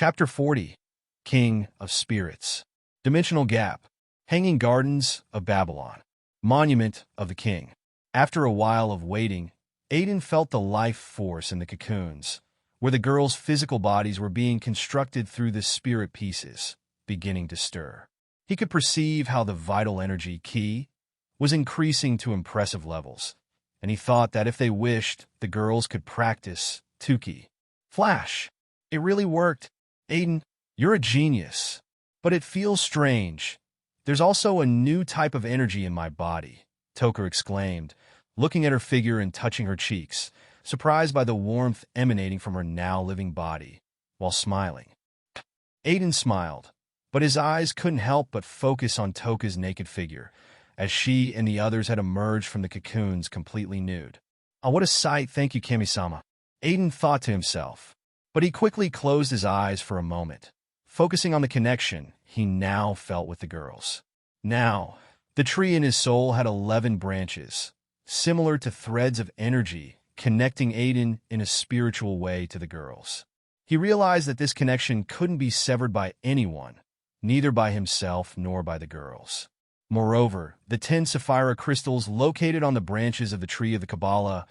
Chapter 40. King of Spirits. Dimensional Gap. Hanging Gardens of Babylon. Monument of the King. After a while of waiting, Aiden felt the life force in the cocoons, where the girls' physical bodies were being constructed through the spirit pieces, beginning to stir. He could perceive how the vital energy key was increasing to impressive levels, and he thought that if they wished, the girls could practice Tuki. Flash! It really worked. Aiden, you're a genius. But it feels strange. There's also a new type of energy in my body, Toker exclaimed, looking at her figure and touching her cheeks, surprised by the warmth emanating from her now living body, while smiling. Aiden smiled, but his eyes couldn't help but focus on Toka's naked figure, as she and the others had emerged from the cocoons completely nude. Oh, what a sight, thank you, Kami-sama, Aiden thought to himself. But he quickly closed his eyes for a moment, focusing on the connection he now felt with the girls. Now, the tree in his soul had 11 branches, similar to threads of energy connecting Aiden in a spiritual way to the girls. He realized that this connection couldn't be severed by anyone, neither by himself nor by the girls. Moreover, the 10 sapphire crystals located on the branches of the Tree of the Kabbalah,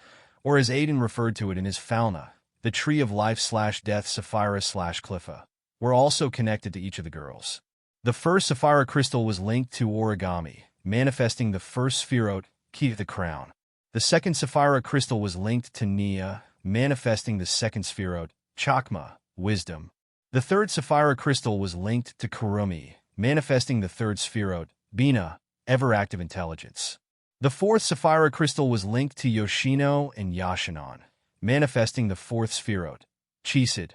or as Aiden referred to it in his fauna, the Tree of Life/Death Sapphira/Cliffa, were also connected to each of the girls. The first sapphire crystal was linked to origami, manifesting the first Sephiroth, key of the crown. The second sapphire crystal was linked to Nia, manifesting the second Sephiroth, Chakma, wisdom. The third sapphire crystal was linked to Kurumi, manifesting the third Sephiroth, Bina, ever-active intelligence. The fourth sapphire crystal was linked to Yoshino and Yashinon, manifesting the fourth Sephiroth, Chisid,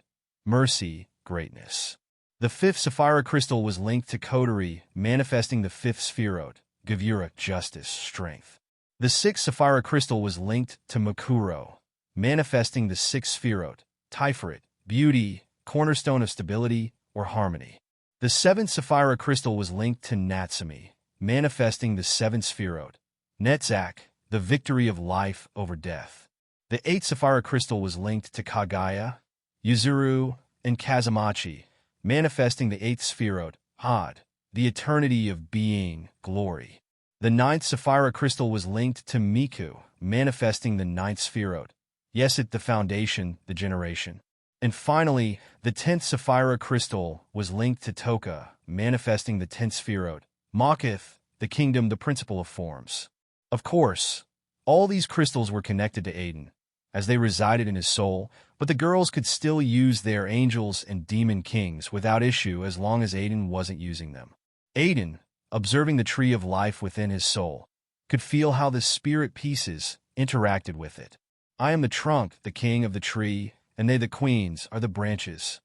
mercy, greatness. The fifth sapphire crystal was linked to Kodari, manifesting the fifth Sephiroth, Gavura, justice, strength. The sixth sapphire crystal was linked to Makuro, manifesting the sixth Sephiroth, Tiferet, beauty, cornerstone of stability or harmony. The seventh sapphire crystal was linked to Natsumi, manifesting the seventh Sephiroth, Netzach, the victory of life over death. The eighth sapphire crystal was linked to Kagaya, Yuzuru, and Kazamachi, manifesting the eighth Sephiroth, Had, the eternity of being, glory. The ninth sapphire crystal was linked to Miku, manifesting the ninth Sephiroth, Yesit, the foundation, the generation. And finally, the 10th sapphire crystal was linked to Toka, manifesting the 10th Sephiroth, Makith, the kingdom, the principle of forms. Of course, all these crystals were connected to Aiden, as they resided in his soul, but the girls could still use their angels and demon kings without issue as long as Aiden wasn't using them. Aiden, observing the tree of life within his soul, could feel how the spirit pieces interacted with it. I am the trunk, the king of the tree, and they the queens are the branches.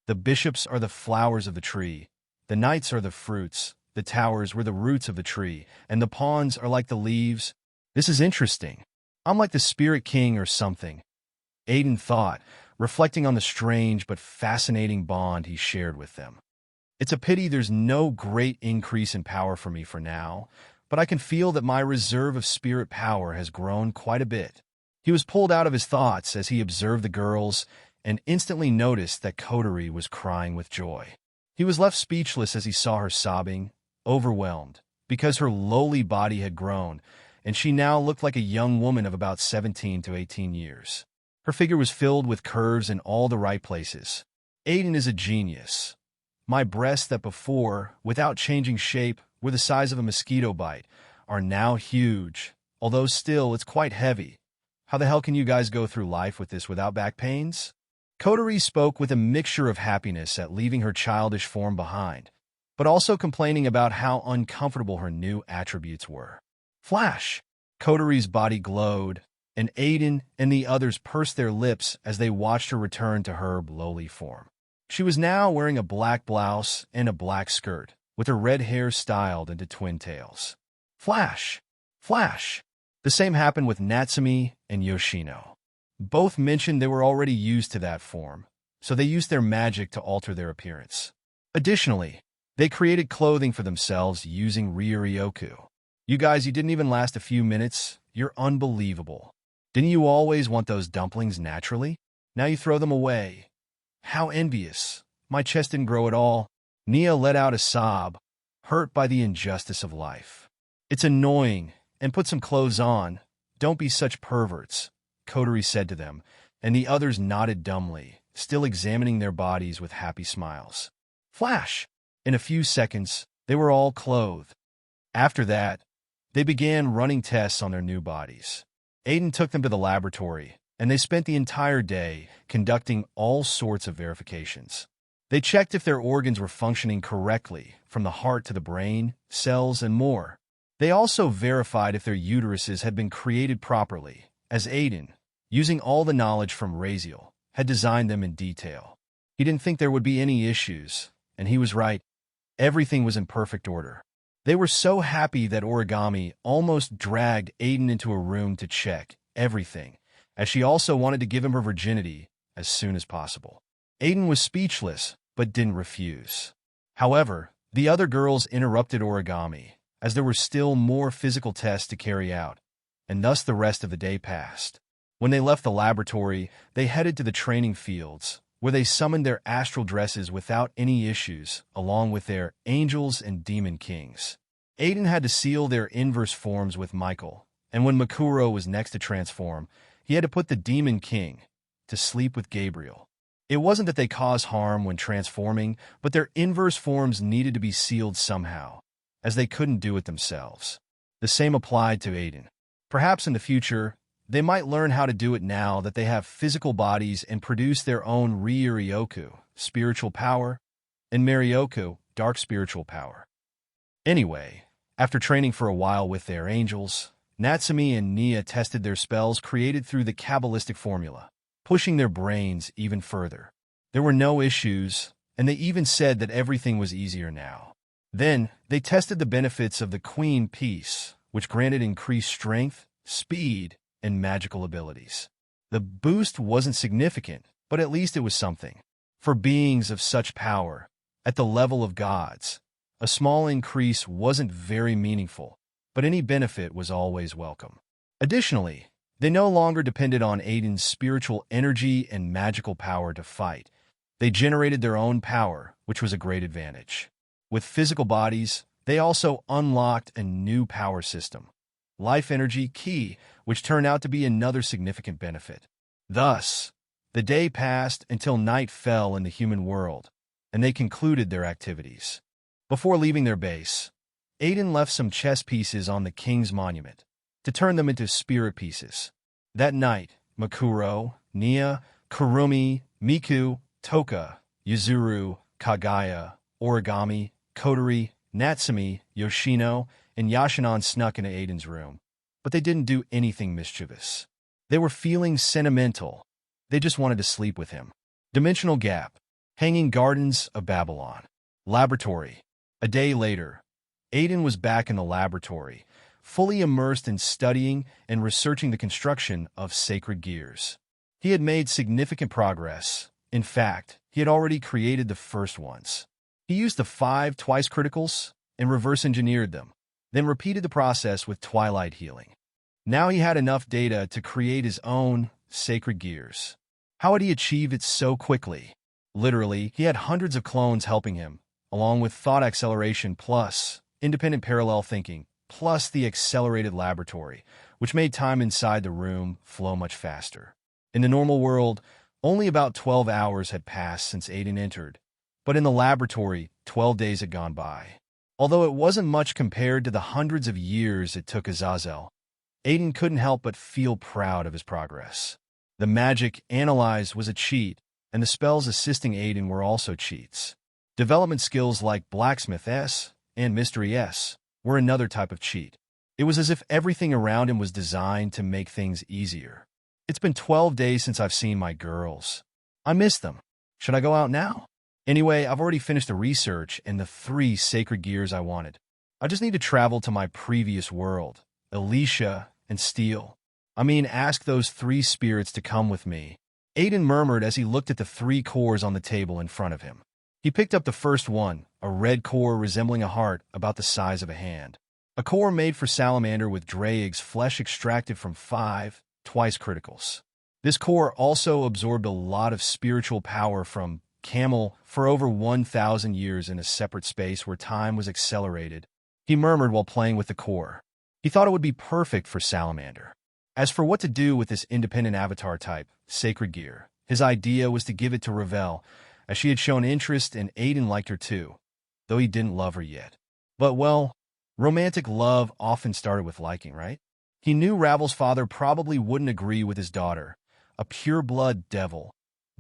The bishops are the flowers of the tree, the knights are the fruits, the towers were the roots of the tree, and the pawns are like the leaves. This is interesting. I'm like the spirit king or something, Aiden thought, reflecting on the strange but fascinating bond he shared with them. It's a pity there's no great increase in power for me for now, but I can feel that my reserve of spirit power has grown quite a bit. He was pulled out of his thoughts as he observed the girls and instantly noticed that Kodari was crying with joy. He was left speechless as he saw her sobbing, overwhelmed, because her lowly body had grown, and she now looked like a young woman of about 17 to 18 years. Her figure was filled with curves in all the right places. Aiden is a genius. My breasts that before, without changing shape, were the size of a mosquito bite, are now huge, although still it's quite heavy. How the hell can you guys go through life with this without back pains? Kodari spoke with a mixture of happiness at leaving her childish form behind, but also complaining about how uncomfortable her new attributes were. Flash! Kodari's body glowed, and Aiden and the others pursed their lips as they watched her return to her lowly form. She was now wearing a black blouse and a black skirt, with her red hair styled into twin tails. Flash! Flash! The same happened with Natsumi and Yoshino. Both mentioned they were already used to that form, so they used their magic to alter their appearance. Additionally, they created clothing for themselves using Ryuryoku. You guys, you didn't even last a few minutes. You're unbelievable. Didn't you always want those dumplings naturally? Now you throw them away. How envious. my chest didn't grow at all. Nia let out a sob, hurt by the injustice of life. It's annoying, and put some clothes on. Don't be such perverts, Coterie said to them, and the others nodded dumbly, still examining their bodies with happy smiles. Flash! In a few seconds, they were all clothed. After that, they began running tests on their new bodies. Aiden took them to the laboratory, and they spent the entire day conducting all sorts of verifications. They checked if their organs were functioning correctly, from the heart to the brain, cells, and more. They also verified if their uteruses had been created properly, as Aiden, using all the knowledge from Raziel, had designed them in detail. He didn't think there would be any issues, and he was right. Everything was in perfect order. They were so happy that Origami almost dragged Aiden into a room to check everything, as she also wanted to give him her virginity as soon as possible. Aiden was speechless, but didn't refuse. However, the other girls interrupted Origami, as there were still more physical tests to carry out, and thus the rest of the day passed. When they left the laboratory, they headed to the training fields, where they summoned their astral dresses without any issues, along with their angels and demon kings. Aiden had to seal their inverse forms with Michael, and when Makuro was next to transform, he had to put the demon king to sleep with Gabriel. It wasn't that they caused harm when transforming, but their inverse forms needed to be sealed somehow, as they couldn't do it themselves. The same applied to Aiden. Perhaps in the future, they might learn how to do it now that they have physical bodies and produce their own Ryuryoku, spiritual power, and Marioku, dark spiritual power. Anyway, after training for a while with their angels, Natsumi and Nia tested their spells created through the Kabbalistic formula, pushing their brains even further. There were no issues, and they even said that everything was easier now. Then, they tested the benefits of the Queen Piece, which granted increased strength, speed, and magical abilities. The boost wasn't significant, but at least it was something. For beings of such power, at the level of gods, a small increase wasn't very meaningful, but any benefit was always welcome. Additionally, they no longer depended on Aiden's spiritual energy and magical power to fight. They generated their own power, which was a great advantage. With physical bodies, they also unlocked a new power system, life energy key, which turned out to be another significant benefit. Thus, the day passed until night fell in the human world, and they concluded their activities. Before leaving their base, Aiden left some chess pieces on the king's monument to turn them into spirit pieces. That night, Makuro, Nia, Kurumi, Miku, Toka, Yuzuru, Kagaya, Origami, Kotori, Natsumi, Yoshino, and Yashinon snuck into Aiden's room, but they didn't do anything mischievous. They were feeling sentimental. They just wanted to sleep with him. Dimensional gap. Hanging Gardens of Babylon. Laboratory. A day later, Aiden was back in the laboratory, fully immersed in studying and researching the construction of sacred gears. He had made significant progress. In fact, he had already created the first ones. He used the 5 twice criticals and reverse engineered them, then repeated the process with twilight healing. Now he had enough data to create his own sacred gears. How had he achieved it so quickly? Literally, he had hundreds of clones helping him, along with thought acceleration plus independent parallel thinking, plus the accelerated laboratory, which made time inside the room flow much faster. In the normal world, only about 12 hours had passed since Aiden entered, but in the laboratory, 12 days had gone by. Although it wasn't much compared to the hundreds of years it took Azazel, Aiden couldn't help but feel proud of his progress. The magic analyzed was a cheat, and the spells assisting Aiden were also cheats. Development skills like Blacksmith S and Mystery S were another type of cheat. It was as if everything around him was designed to make things easier. It's been 12 days since I've seen my girls. I miss them. Should I go out now? Anyway, I've already finished the research and the 3 sacred gears I wanted. I just need to travel to my previous world, Alicia and Steel. Ask those 3 spirits to come with me. Aiden murmured as he looked at the 3 cores on the table in front of him. He picked up the first one, a red core resembling a heart about the size of a hand. A core made for Salamander with Draeg's flesh extracted from 5 twice criticals. This core also absorbed a lot of spiritual power from camel for over 1,000 years in a separate space where time was accelerated, he murmured while playing with the core. He thought it would be perfect for Salamander. As for what to do with this independent avatar type, Sacred Gear, his idea was to give it to Ravel, as she had shown interest and Aiden liked her too, though he didn't love her yet. But well, romantic love often started with liking, right? He knew Ravel's father probably wouldn't agree with his daughter, a pure-blood devil,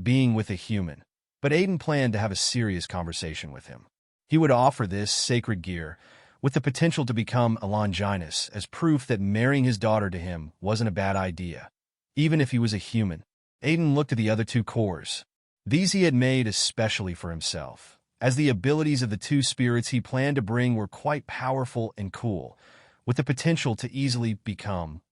being with a human. But Aiden planned to have a serious conversation with him. He would offer this Sacred Gear, with the potential to become a Longinus, as proof that marrying his daughter to him wasn't a bad idea, even if he was a human. Aiden looked at the other two cores. These he had made especially for himself, as the abilities of the two spirits he planned to bring were quite powerful and cool, with the potential to easily become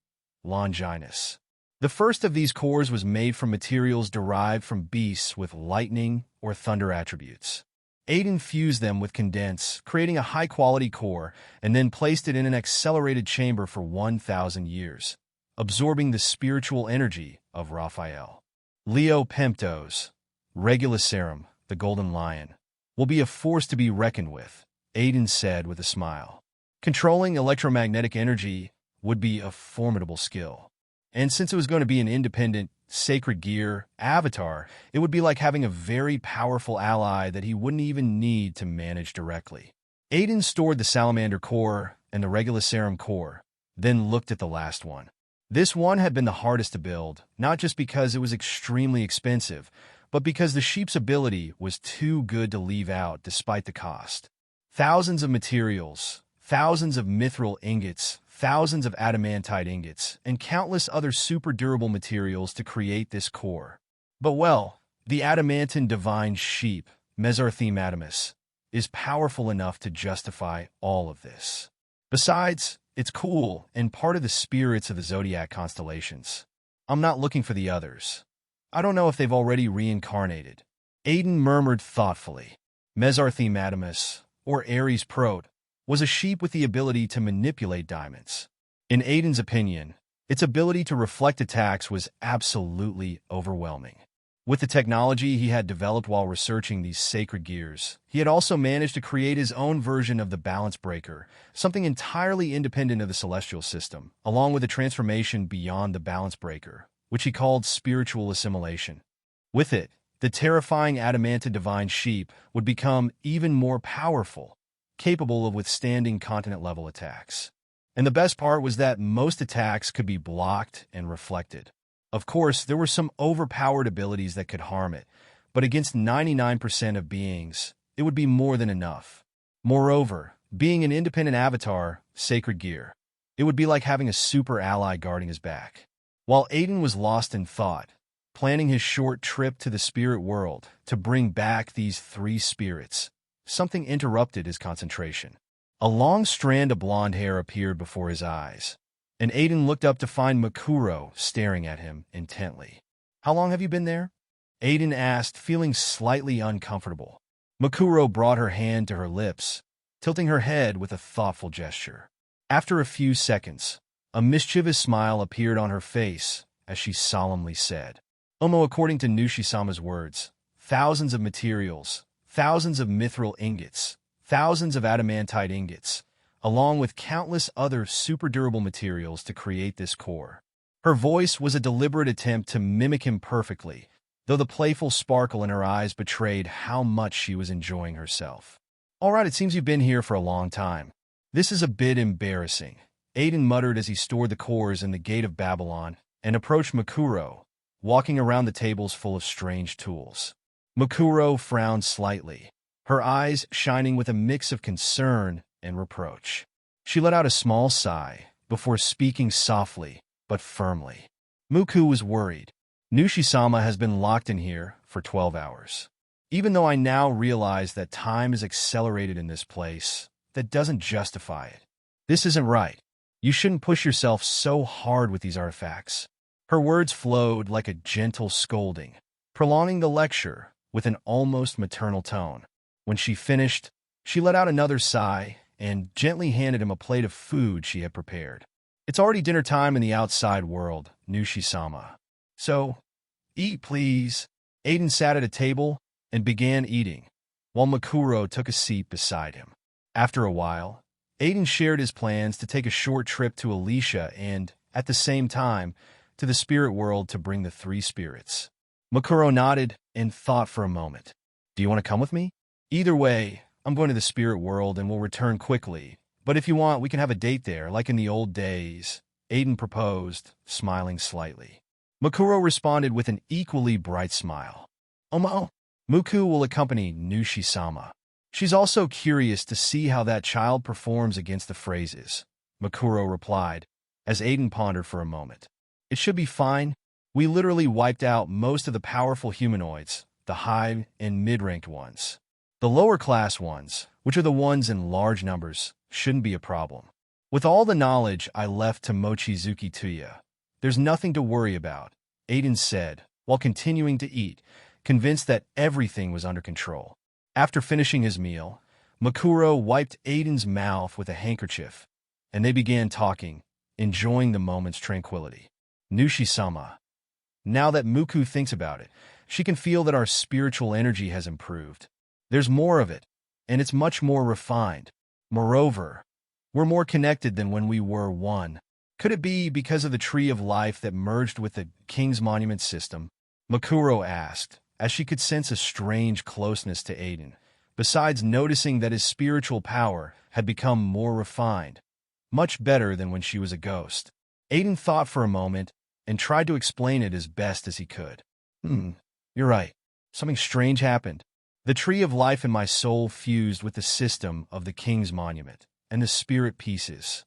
Longinus. The first of these cores was made from materials derived from beasts with lightning or thunder attributes. Aiden fused them with condense, creating a high-quality core, and then placed it in an accelerated chamber for 1,000 years, absorbing the spiritual energy of Raphael. Leo Pemptos, Regulacerum, the Golden Lion, will be a force to be reckoned with, Aiden said with a smile. Controlling electromagnetic energy would be a formidable skill. And since it was going to be an independent, Sacred Gear avatar, it would be like having a very powerful ally that he wouldn't even need to manage directly. Aiden stored the Salamander core and the Regulacerum core, then looked at the last one. This one had been the hardest to build, not just because it was extremely expensive, but because the sheep's ability was too good to leave out despite the cost. Thousands of materials, thousands of mithril ingots, thousands of adamantite ingots, and countless other super durable materials to create this core. But well, the adamantine divine sheep, Mesarthematimus, is powerful enough to justify all of this. Besides, it's cool and part of the spirits of the zodiac constellations. I'm not looking for the others. I don't know if they've already reincarnated. Aiden murmured thoughtfully. Mesarthematimus, or Aries Prote, was a sheep with the ability to manipulate diamonds. In Aiden's opinion, its ability to reflect attacks was absolutely overwhelming. With the technology he had developed while researching these sacred gears, he had also managed to create his own version of the balance breaker, something entirely independent of the celestial system, along with a transformation beyond the balance breaker, which he called spiritual assimilation. With it, the terrifying adamantine divine sheep would become even more powerful, capable of withstanding continent-level attacks. And the best part was that most attacks could be blocked and reflected. Of course, there were some overpowered abilities that could harm it, but against 99% of beings, it would be more than enough. Moreover, being an independent avatar, Sacred Gear, it would be like having a super ally guarding his back. While Aiden was lost in thought, planning his short trip to the spirit world to bring back these three spirits, something interrupted his concentration. A long strand of blonde hair appeared before his eyes, and Aiden looked up to find Makuro staring at him intently. "How long have you been there?" Aiden asked, feeling slightly uncomfortable. Makuro brought her hand to her lips, tilting her head with a thoughtful gesture. After a few seconds, a mischievous smile appeared on her face as she solemnly said, according to Nushisama's words, thousands of materials, thousands of mithril ingots, thousands of adamantite ingots, along with countless other super-durable materials to create this core. Her voice was a deliberate attempt to mimic him perfectly, though the playful sparkle in her eyes betrayed how much she was enjoying herself. "All right, it seems you've been here for a long time. This is a bit embarrassing," Aiden muttered as he stored the cores in the Gate of Babylon and approached Makuro, walking around the tables full of strange tools. Makuro frowned slightly, her eyes shining with a mix of concern and reproach. She let out a small sigh before speaking softly but firmly. Muku was worried. "Nushisama has been locked in here for 12 hours. Even though I now realize that time is accelerated in this place, that doesn't justify it. This isn't right. You shouldn't push yourself so hard with these artifacts." Her words flowed like a gentle scolding, prolonging the lecture with an almost maternal tone. When she finished, she let out another sigh and gently handed him a plate of food she had prepared. "It's already dinner time in the outside world, Nushisama. So, eat please." Aiden sat at a table, and began eating, while Makuro took a seat beside him. After a while, Aiden shared his plans to take a short trip to Alicia and, at the same time, to the spirit world to bring the three spirits. Makuro nodded and thought for a moment. Do you want to come with me? Either way, I'm going to the spirit world and will return quickly, but if you want, we can have a date there, like in the old days, Aiden proposed, smiling slightly. Makuro responded with an equally bright smile. Omo, Muku will accompany Nushi-sama. She's also curious to see how that child performs against the phrases, Makuro replied, as Aiden pondered for a moment. It should be fine. We literally wiped out most of the powerful humanoids, the high and mid-ranked ones. The lower-class ones, which are the ones in large numbers, shouldn't be a problem. With all the knowledge I left to Mochizuki Tuya, there's nothing to worry about, Aiden said, while continuing to eat, convinced that everything was under control. After finishing his meal, Makuro wiped Aiden's mouth with a handkerchief, and they began talking, enjoying the moment's tranquility. Nushi-sama. Now that Muku thinks about it, she can feel that our spiritual energy has improved. There's more of it, and it's much more refined. Moreover, we're more connected than when we were one. Could it be because of the tree of life that merged with the King's Monument system? Makuro asked, as she could sense a strange closeness to Aiden, besides noticing that his spiritual power had become more refined, much better than when she was a ghost. Aiden thought for a moment and tried to explain it as best as he could. You're right. Something strange happened. The tree of life in my soul fused with the system of the King's Monument and the spirit pieces.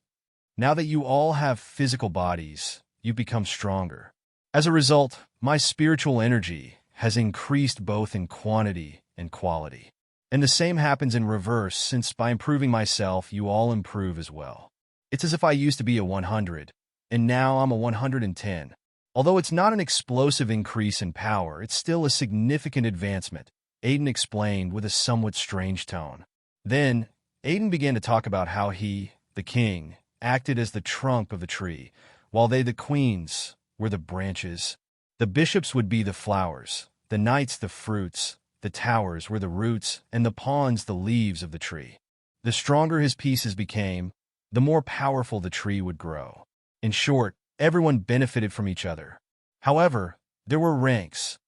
Now that you all have physical bodies, you've become stronger. As a result, my spiritual energy has increased both in quantity and quality. And the same happens in reverse, since by improving myself, you all improve as well. It's as if I used to be a 100, and now I'm a 110. Although it's not an explosive increase in power, it's still a significant advancement, Aiden explained with a somewhat strange tone. Then, Aiden began to talk about how he, the king, acted as the trunk of the tree, while they, the queens, were the branches. The bishops would be the flowers, the knights the fruits, the towers were the roots, and the pawns the leaves of the tree. The stronger his pieces became, the more powerful the tree would grow. In short, everyone benefited from each other. However, there were ranks.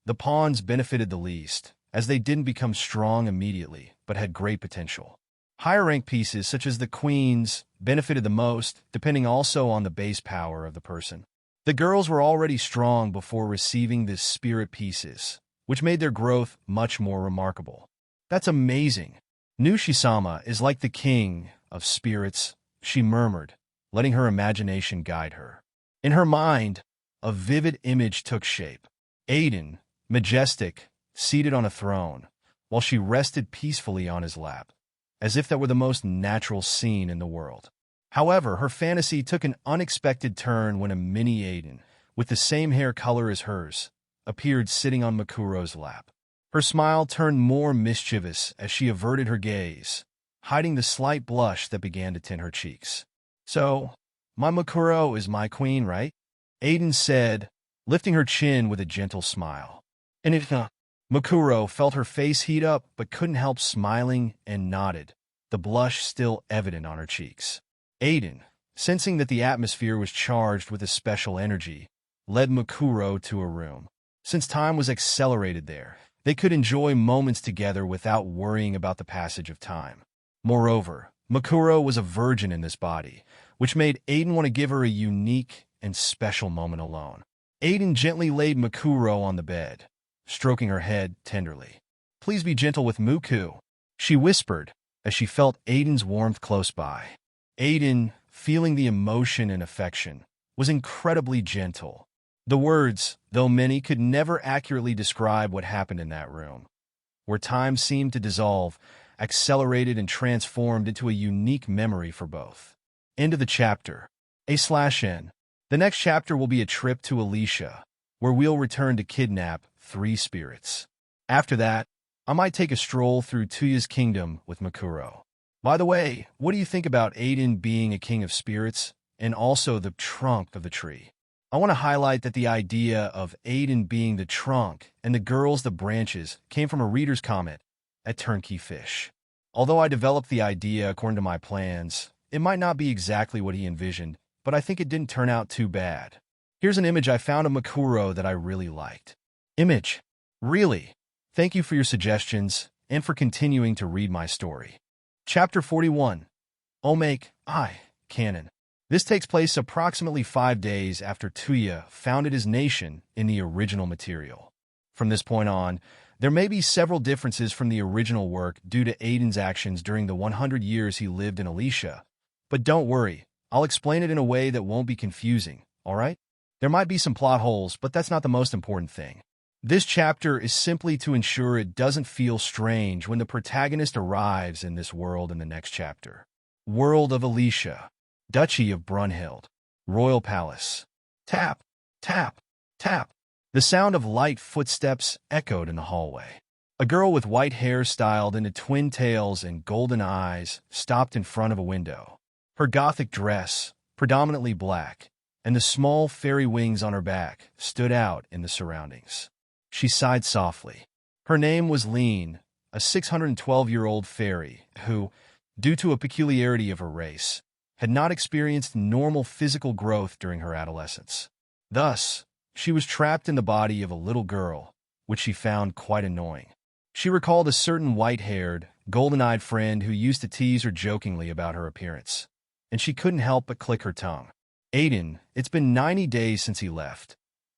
The pawns benefited the least, as they didn't become strong immediately, but had great potential. Higher-ranked pieces, such as the queens, benefited the most, depending also on the base power of the person. The girls were already strong before receiving the spirit pieces, which made their growth much more remarkable. That's amazing. Nushi-sama is like the king of spirits, she murmured, letting her imagination guide her. In her mind, a vivid image took shape. Aiden, majestic, seated on a throne, while she rested peacefully on his lap, as if that were the most natural scene in the world. However, her fantasy took an unexpected turn when a mini Aiden, with the same hair color as hers, appeared sitting on Makuro's lap. Her smile turned more mischievous as she averted her gaze, hiding the slight blush that began to tint her cheeks. So, my Makuro is my queen, right? Aiden said, lifting her chin with a gentle smile. And if not, Makuro felt her face heat up but couldn't help smiling and nodded, the blush still evident on her cheeks. Aiden, sensing that the atmosphere was charged with a special energy, led Makuro to a room. Since time was accelerated there, they could enjoy moments together without worrying about the passage of time. Moreover, Makuro was a virgin in this body, which made Aiden want to give her a unique and special moment alone. Aiden gently laid Makuro on the bed, stroking her head tenderly. Please be gentle with Muku, she whispered, as she felt Aiden's warmth close by. Aiden, feeling the emotion and affection, was incredibly gentle. The words, though many, could never accurately describe what happened in that room, where time seemed to dissolve, accelerated and transformed into a unique memory for both. End of the chapter. A/N. The next chapter will be a trip to Alicia, where we'll return to kidnap 3 spirits. After that, I might take a stroll through Tuya's kingdom with Makuro. By the way, what do you think about Aiden being a king of spirits and also the trunk of the tree? I want to highlight that the idea of Aiden being the trunk and the girls the branches came from a reader's comment at Turnkey Fish. Although I developed the idea according to my plans, it might not be exactly what he envisioned, but I think it didn't turn out too bad. Here's an image I found of Makuro that I really liked. Image. Really? Thank you for your suggestions and for continuing to read my story. Chapter 41. Omake I. Canon. This takes place approximately 5 days after Tuya founded his nation in the original material. From this point on, there may be several differences from the original work due to Aiden's actions during the 100 years he lived in Alicia, but don't worry, I'll explain it in a way that won't be confusing, alright? There might be some plot holes, but that's not the most important thing. This chapter is simply to ensure it doesn't feel strange when the protagonist arrives in this world in the next chapter. World of Alicia. Duchy of Brunhild. Royal Palace. Tap, tap, tap. The sound of light footsteps echoed in the hallway. A girl with white hair styled into twin tails and golden eyes stopped in front of a window. Her gothic dress, predominantly black, and the small fairy wings on her back stood out in the surroundings. She sighed softly. Her name was Lean, a 612-year-old fairy who, due to a peculiarity of her race, had not experienced normal physical growth during her adolescence. Thus, she was trapped in the body of a little girl, which she found quite annoying. She recalled a certain white-haired, golden-eyed friend who used to tease her jokingly about her appearance, and she couldn't help but click her tongue. Aiden, it's been 90 days since he left.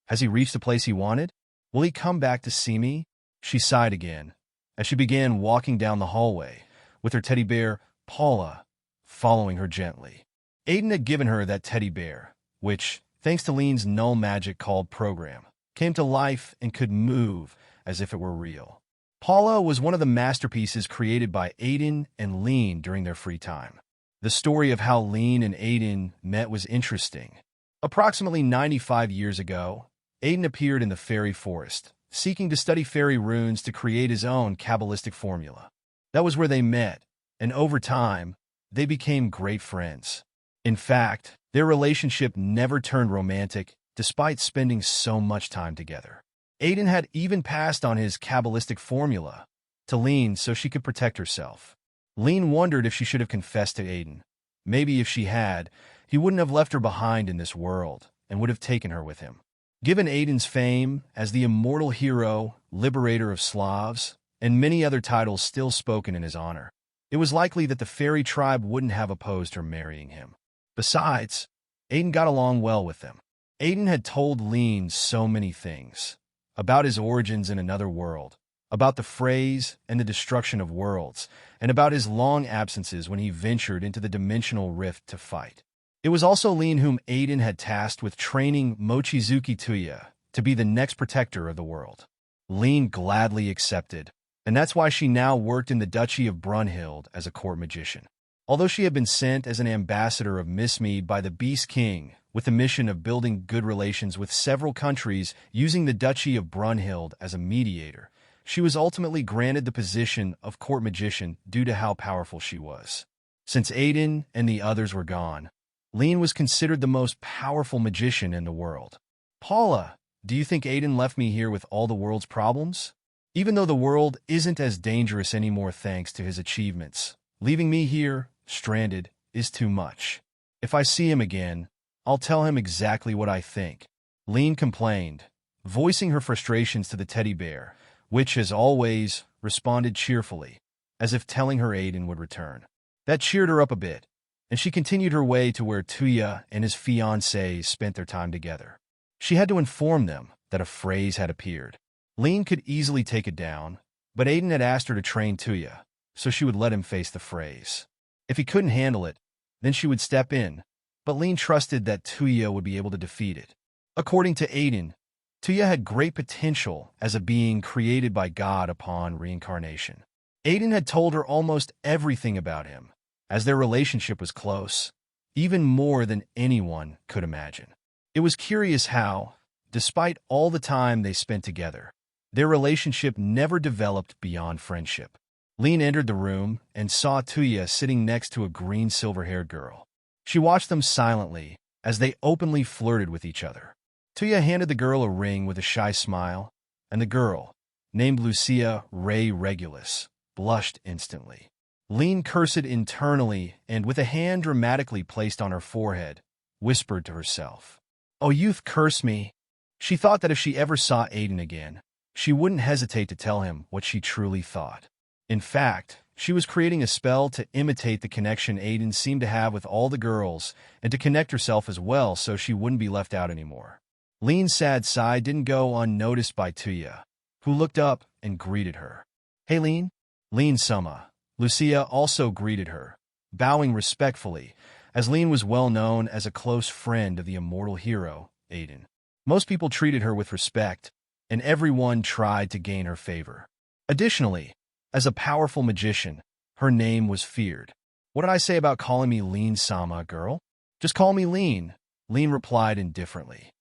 Has he reached the place he wanted? Will he come back to see me? She sighed again, as she began walking down the hallway, with her teddy bear, Paula, following her gently. Aiden had given her that teddy bear, which, thanks to Lean's null magic called program, came to life and could move as if it were real. Paula was one of the masterpieces created by Aiden and Lean during their free time. The story of how Lean and Aiden met was interesting. Approximately 95 years ago, Aiden appeared in the fairy forest, seeking to study fairy runes to create his own Kabbalistic formula. That was where they met, and over time, they became great friends. In fact, their relationship never turned romantic, despite spending so much time together. Aiden had even passed on his Kabbalistic formula to Lean so she could protect herself. Lean wondered if she should have confessed to Aiden. Maybe if she had, he wouldn't have left her behind in this world and would have taken her with him. Given Aiden's fame as the immortal hero, liberator of Slavs, and many other titles still spoken in his honor, it was likely that the fairy tribe wouldn't have opposed her marrying him. Besides, Aiden got along well with them. Aiden had told Lean so many things. About his origins in another world, about the phrase and the destruction of worlds, and about his long absences when he ventured into the dimensional rift to fight. It was also Lean whom Aiden had tasked with training Mochizuki Tuya to be the next protector of the world. Lean gladly accepted, and that's why she now worked in the Duchy of Brunhild as a court magician. Although she had been sent as an ambassador of Mistmead by the Beast King with the mission of building good relations with several countries using the Duchy of Brunhild as a mediator, she was ultimately granted the position of court magician due to how powerful she was. Since Aiden and the others were gone, Lean was considered the most powerful magician in the world. Paula, do you think Aiden left me here with all the world's problems? Even though the world isn't as dangerous anymore thanks to his achievements, leaving me here, stranded, is too much. If I see him again, I'll tell him exactly what I think. Lean complained, voicing her frustrations to the teddy bear, which, as always, responded cheerfully, as if telling her Aiden would return. That cheered her up a bit, and she continued her way to where Tuya and his fiancée spent their time together. She had to inform them that a phrase had appeared. Lean could easily take it down, but Aiden had asked her to train Tuya, so she would let him face the phrase. If he couldn't handle it, then she would step in, but Lean trusted that Tuya would be able to defeat it. According to Aiden, Tuya had great potential as a being created by God upon reincarnation. Aiden had told her almost everything about him, as their relationship was close, even more than anyone could imagine. It was curious how, despite all the time they spent together, their relationship never developed beyond friendship. Lean entered the room and saw Tuya sitting next to a green silver-haired girl. She watched them silently as they openly flirted with each other. Tuya handed the girl a ring with a shy smile, and the girl, named Lucia Ray Regulus, blushed instantly. Lean cursed internally and, with a hand dramatically placed on her forehead, whispered to herself, "Oh, youth, curse me." She thought that if she ever saw Aiden again, she wouldn't hesitate to tell him what she truly thought. In fact, she was creating a spell to imitate the connection Aiden seemed to have with all the girls and to connect herself as well so she wouldn't be left out anymore. Lean's sad sigh didn't go unnoticed by Tuya, who looked up and greeted her. "Hey, Lean." "Lean Summa." Lucia also greeted her, bowing respectfully, as Lean was well known as a close friend of the immortal hero, Aiden. Most people treated her with respect, and everyone tried to gain her favor. Additionally, as a powerful magician, her name was feared. "What did I say about calling me Lean Sama, girl?" "Just call me Lean," Lean replied indifferently.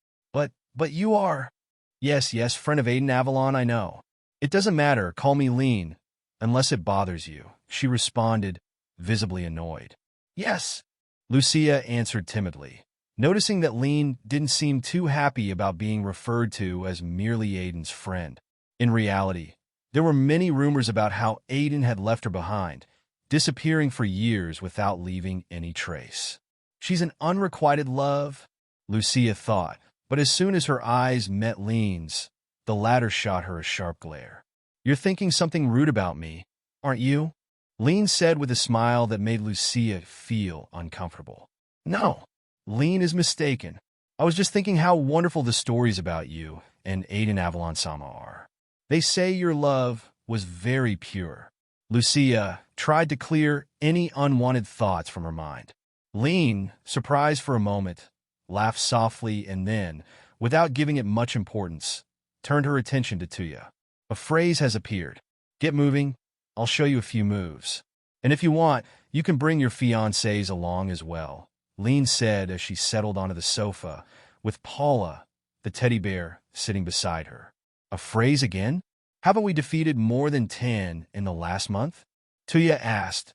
But you are—" Yes, friend of Aiden Avalon, I know. "It doesn't matter, call me Lean, unless it bothers you," she responded, visibly annoyed. "Yes," Lucia answered timidly, noticing that Lean didn't seem too happy about being referred to as merely Aiden's friend. In reality, there were many rumors about how Aiden had left her behind, disappearing for years without leaving any trace. "She's an unrequited love," Lucia thought, but as soon as her eyes met Lean's, the latter shot her a sharp glare. "You're thinking something rude about me, aren't you?" Lean said with a smile that made Lucia feel uncomfortable. "No, Lean is mistaken. I was just thinking how wonderful the stories about you and Aiden Avalon Sama are. They say your love was very pure." Lucia tried to clear any unwanted thoughts from her mind. Lean, surprised for a moment, laughed softly and then, without giving it much importance, turned her attention to Tuya. "A phrase has appeared. Get moving. I'll show you a few moves. And if you want, you can bring your fiancés along as well," Lean said as she settled onto the sofa, with Paula, the teddy bear, sitting beside her. "A phrase again? Haven't we defeated more than 10 in the last month?" Tuya asked,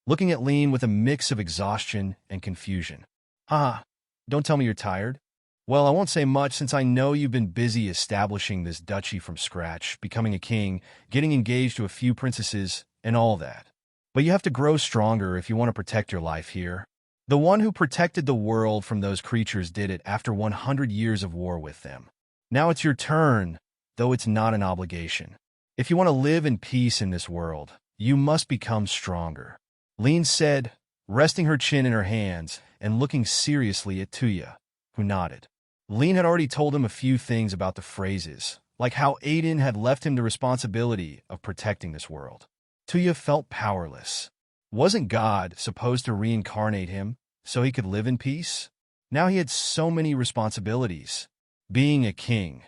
looking at Lean with a mix of exhaustion and confusion. Don't tell me you're tired." "Well, I won't say much since I know you've been busy establishing this duchy from scratch, becoming a king, getting engaged to a few princesses, and all that. But you have to grow stronger if you want to protect your life here. The one who protected the world from those creatures did it after 100 years of war with them. Now it's your turn, though it's not an obligation. If you want to live in peace in this world, you must become stronger," Lean said, resting her chin in her hands and looking seriously at Tuya, who nodded. Lean had already told him a few things about the phrases, like how Aiden had left him the responsibility of protecting this world. Tuya felt powerless. Wasn't God supposed to reincarnate him so he could live in peace? Now he had so many responsibilities. Being a king,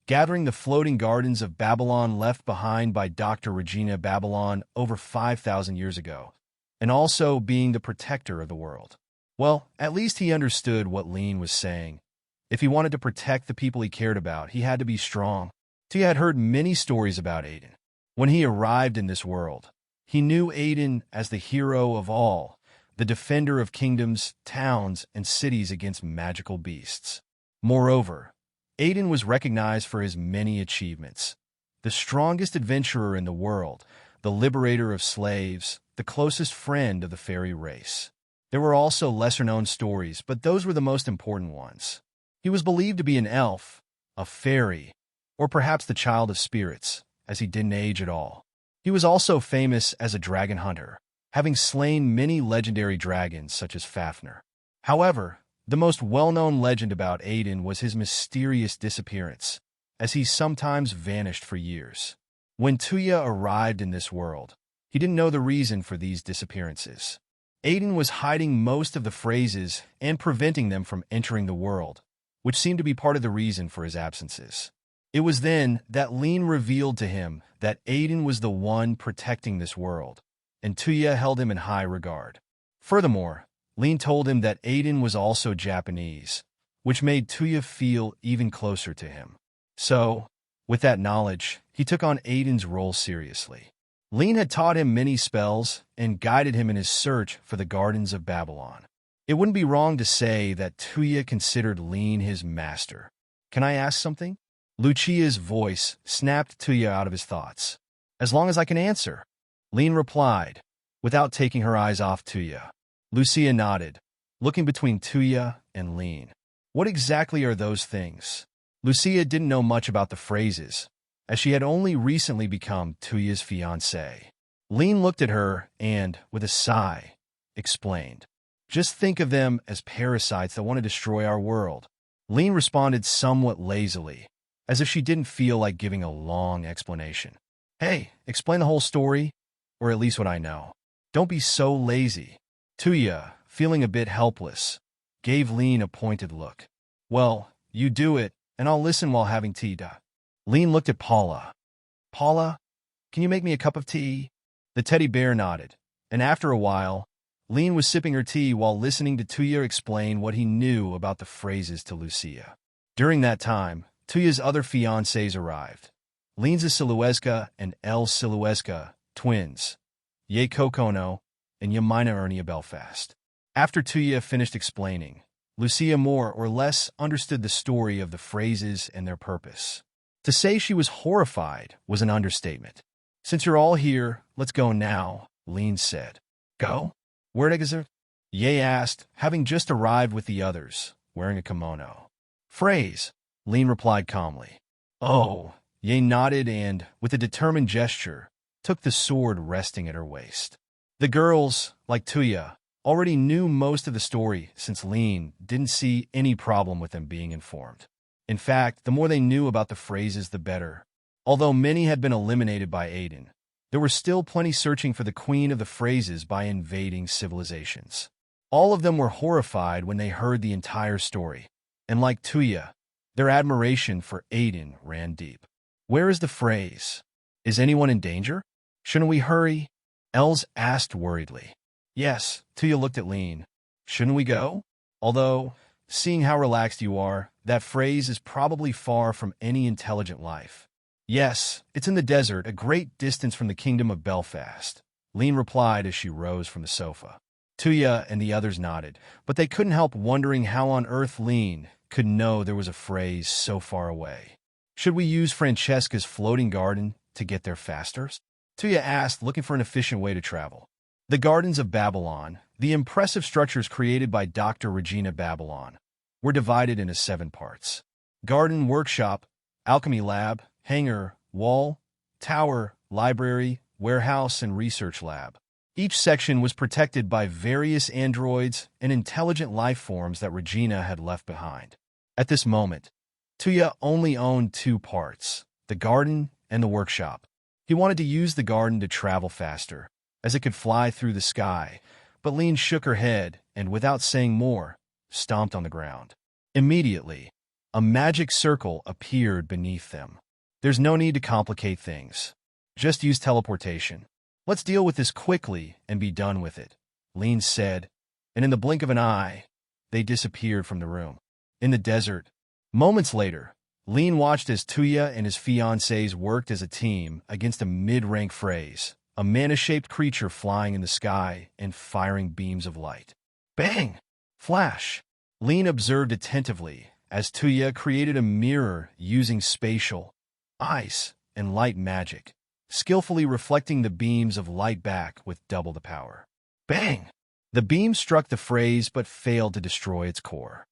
gathering the floating gardens of Babylon left behind by Dr. Regina Babylon over 5,000 years ago, and also being the protector of the world. Well, at least he understood what Lean was saying. If he wanted to protect the people he cared about, he had to be strong. He had heard many stories about Aiden. When he arrived in this world, he knew Aiden as the hero of all, the defender of kingdoms, towns, and cities against magical beasts. Moreover, Aiden was recognized for his many achievements. The strongest adventurer in the world, the liberator of slaves, the closest friend of the fairy race. There were also lesser-known stories, but those were the most important ones. He was believed to be an elf, a fairy, or perhaps the child of spirits, as he didn't age at all. He was also famous as a dragon hunter, having slain many legendary dragons such as Fafnir. However, the most well-known legend about Aiden was his mysterious disappearance, as he sometimes vanished for years. When Tuya arrived in this world, he didn't know the reason for these disappearances. Aiden was hiding most of the phrases and preventing them from entering the world, which seemed to be part of the reason for his absences. It was then that Lean revealed to him that Aiden was the one protecting this world, and Tuya held him in high regard. Furthermore, Lean told him that Aiden was also Japanese, which made Tuya feel even closer to him. So, with that knowledge, he took on Aiden's role seriously. Lean had taught him many spells and guided him in his search for the gardens of Babylon. It wouldn't be wrong to say that Tuya considered Lean his master. Can I ask something? Lucia's voice snapped Tuya out of his thoughts. As long as I can answer, Lean replied, without taking her eyes off Tuya. Lucia nodded, looking between Tuya and Lean. What exactly are those things? Lucia didn't know much about the phrases, as she had only recently become Tuya's fiancée. Lean looked at her and, with a sigh, explained. Just think of them as parasites that want to destroy our world. Lean responded somewhat lazily, as if she didn't feel like giving a long explanation. Hey, explain the whole story, or at least what I know. Don't be so lazy. Tuya, feeling a bit helpless, gave Lean a pointed look. Well, you do it, and I'll listen while having tea. Lean looked at Paula. Paula, can you make me a cup of tea? The teddy bear nodded, and after a while, Lean was sipping her tea while listening to Tuya explain what he knew about the phrases to Lucia. During that time, Tuya's other fiancés arrived. Lean's Siluesca and El Siluesca, twins, Ye Kokono, and Yamina Ernia Belfast. After Tuya finished explaining, Lucia more or less understood the story of the phrases and their purpose. To say she was horrified was an understatement. Since you're all here, let's go now, Lean said. Go? Where'd I Ye asked, having just arrived with the others, wearing a kimono. Phrase, Lean replied calmly. Oh, Ye nodded and, with a determined gesture, took the sword resting at her waist. The girls, like Tuya, already knew most of the story since Lean didn't see any problem with them being informed. In fact, the more they knew about the phrases, the better. Although many had been eliminated by Aiden, there were still plenty searching for the queen of the phrases by invading civilizations. All of them were horrified when they heard the entire story, and like Tuya, their admiration for Aiden ran deep. Where is the phrase? Is anyone in danger? Shouldn't we hurry? Els asked worriedly. Yes, Tuya looked at Lean. Shouldn't we go? Although, seeing how relaxed you are, that phrase is probably far from any intelligent life. Yes, it's in the desert, a great distance from the kingdom of Belfast, Lean replied as she rose from the sofa. Tuya and the others nodded, but they couldn't help wondering how on earth Lean could know there was a phrase so far away. Should we use Francesca's floating garden to get there faster? Tuya asked, looking for an efficient way to travel. The Gardens of Babylon, the impressive structures created by Dr. Regina Babylon, were divided into 7 parts. Garden, workshop, alchemy lab, hangar, wall, tower, library, warehouse, and research lab. Each section was protected by various androids and intelligent life forms that Regina had left behind. At this moment, Tuya only owned 2 parts, the garden and the workshop. He wanted to use the garden to travel faster, as it could fly through the sky, but Lean shook her head and, without saying more, stomped on the ground. Immediately, a magic circle appeared beneath them. There's no need to complicate things. Just use teleportation. Let's deal with this quickly and be done with it, Lean said, and in the blink of an eye, they disappeared from the room. In the desert, moments later, Lean watched as Tuya and his fiancés worked as a team against a mid-rank phrase, a mana-shaped creature flying in the sky and firing beams of light. Bang! Flash! Lean observed attentively as Tuya created a mirror using spatial, ice, and light magic, skillfully reflecting the beams of light back with double the power. Bang! The beam struck the phrase but failed to destroy its core.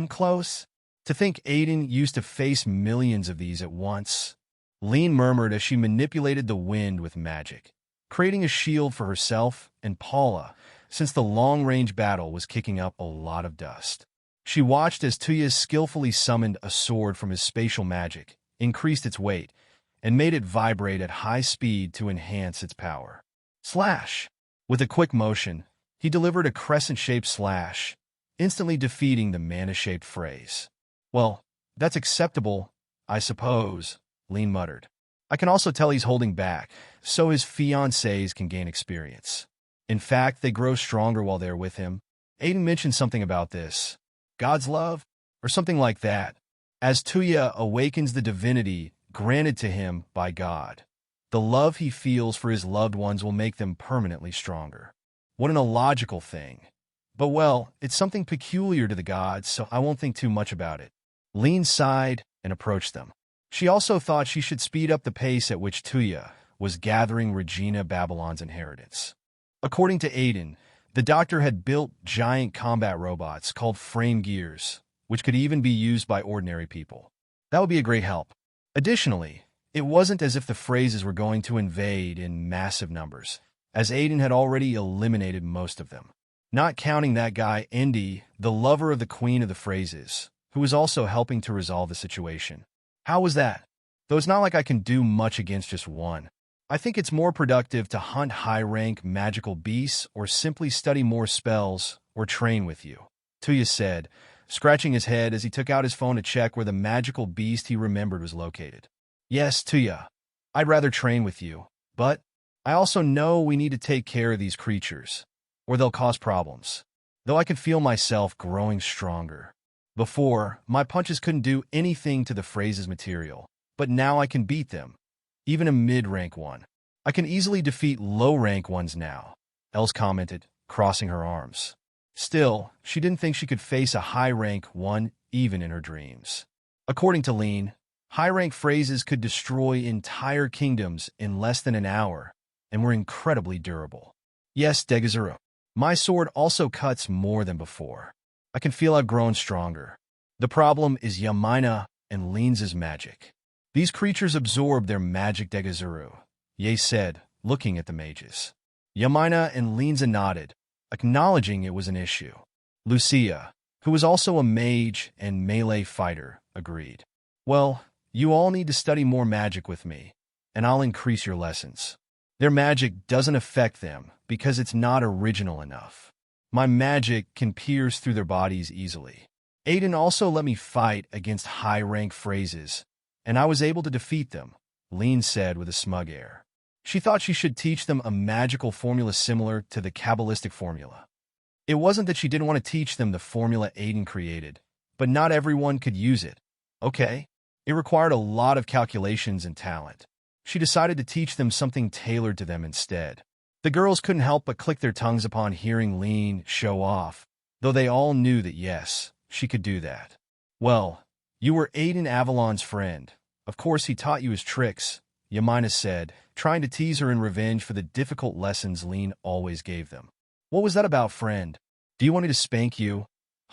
Close. To think Aiden used to face millions of these at once. Lean murmured as she manipulated the wind with magic, creating a shield for herself and Paula, since the long-range battle was kicking up a lot of dust. She watched as Tuya skillfully summoned a sword from his spatial magic, increased its weight, and made it vibrate at high speed to enhance its power. Slash! With a quick motion, he delivered a crescent-shaped slash, instantly defeating the mana-shaped phrase. Well, that's acceptable, I suppose, Lean muttered. I can also tell he's holding back, so his fiancés can gain experience. In fact, they grow stronger while they're with him. Aiden mentioned something about this. God's love? Or something like that. As Tuya awakens the divinity granted to him by God, the love he feels for his loved ones will make them permanently stronger. What an illogical thing. But well, it's something peculiar to the gods, so I won't think too much about it. Lean sighed and approached them. She also thought she should speed up the pace at which Tuya was gathering Regina Babylon's inheritance. According to Aiden, the doctor had built giant combat robots called frame gears, which could even be used by ordinary people. That would be a great help. Additionally, it wasn't as if the phrases were going to invade in massive numbers, as Aiden had already eliminated most of them. Not counting that guy, Indy, the lover of the queen of the phrases, who was also helping to resolve the situation. How was that? Though it's not like I can do much against just one. I think it's more productive to hunt high-rank magical beasts or simply study more spells or train with you, Tuya said, scratching his head as he took out his phone to check where the magical beast he remembered was located. Yes, Tuya, I'd rather train with you, but I also know we need to take care of these creatures, or they'll cause problems. Though I can feel myself growing stronger. Before, my punches couldn't do anything to the phrases material, but now I can beat them, even a mid-rank one. I can easily defeat low-rank ones now, Els commented, crossing her arms. Still, she didn't think she could face a high-rank one even in her dreams. According to Lean, high-rank phrases could destroy entire kingdoms in less than an hour and were incredibly durable. Yes, Degazuru. My sword also cuts more than before. I can feel I've grown stronger. The problem is Yamina and Lean's magic. These creatures absorb their magic, Degazuru, Ye said, looking at the mages. Yamina and Lean's nodded, acknowledging it was an issue. Lucia, who was also a mage and melee fighter, agreed. Well, you all need to study more magic with me, and I'll increase your lessons. Their magic doesn't affect them because it's not original enough. My magic can pierce through their bodies easily. Aiden also let me fight against high-rank phrases, and I was able to defeat them, Lean said with a smug air. She thought she should teach them a magical formula similar to the Kabbalistic formula. It wasn't that she didn't want to teach them the formula Aiden created, but not everyone could use it. Okay? It required a lot of calculations and talent. She decided to teach them something tailored to them instead. The girls couldn't help but click their tongues upon hearing Lean show off, though they all knew that yes, she could do that. Well, you were Aiden Avalon's friend. Of course he taught you his tricks, Yamina said, trying to tease her in revenge for the difficult lessons Lean always gave them. What was that about, friend? Do you want me to spank you,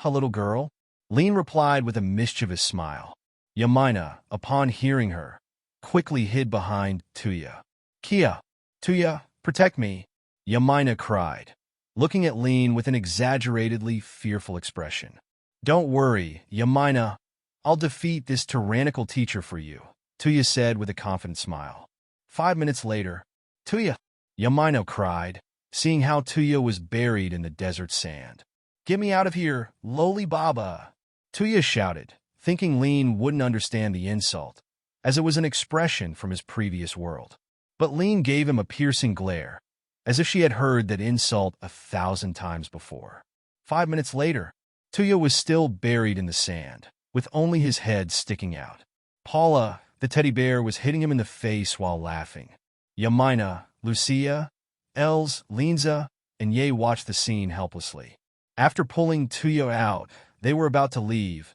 little girl? Lean replied with a mischievous smile. Yamina, upon hearing her, quickly hid behind Tuya. Kia, Tuya, protect me, Yamina cried, looking at Lean with an exaggeratedly fearful expression. Don't worry, Yamina, I'll defeat this tyrannical teacher for you, Tuya said with a confident smile. 5 minutes later, Tuya, Yamina cried, seeing how Tuya was buried in the desert sand. Get me out of here, lowly Baba, Tuya shouted, thinking Lean wouldn't understand the insult, as it was an expression from his previous world. But Lean gave him a piercing glare, as if she had heard that insult 1,000 times before. 5 minutes later, Tuya was still buried in the sand, with only his head sticking out. Paula, the teddy bear, was hitting him in the face while laughing. Yamina, Lucia, Els, Linza, and Ye watched the scene helplessly. After pulling Tuya out, they were about to leave,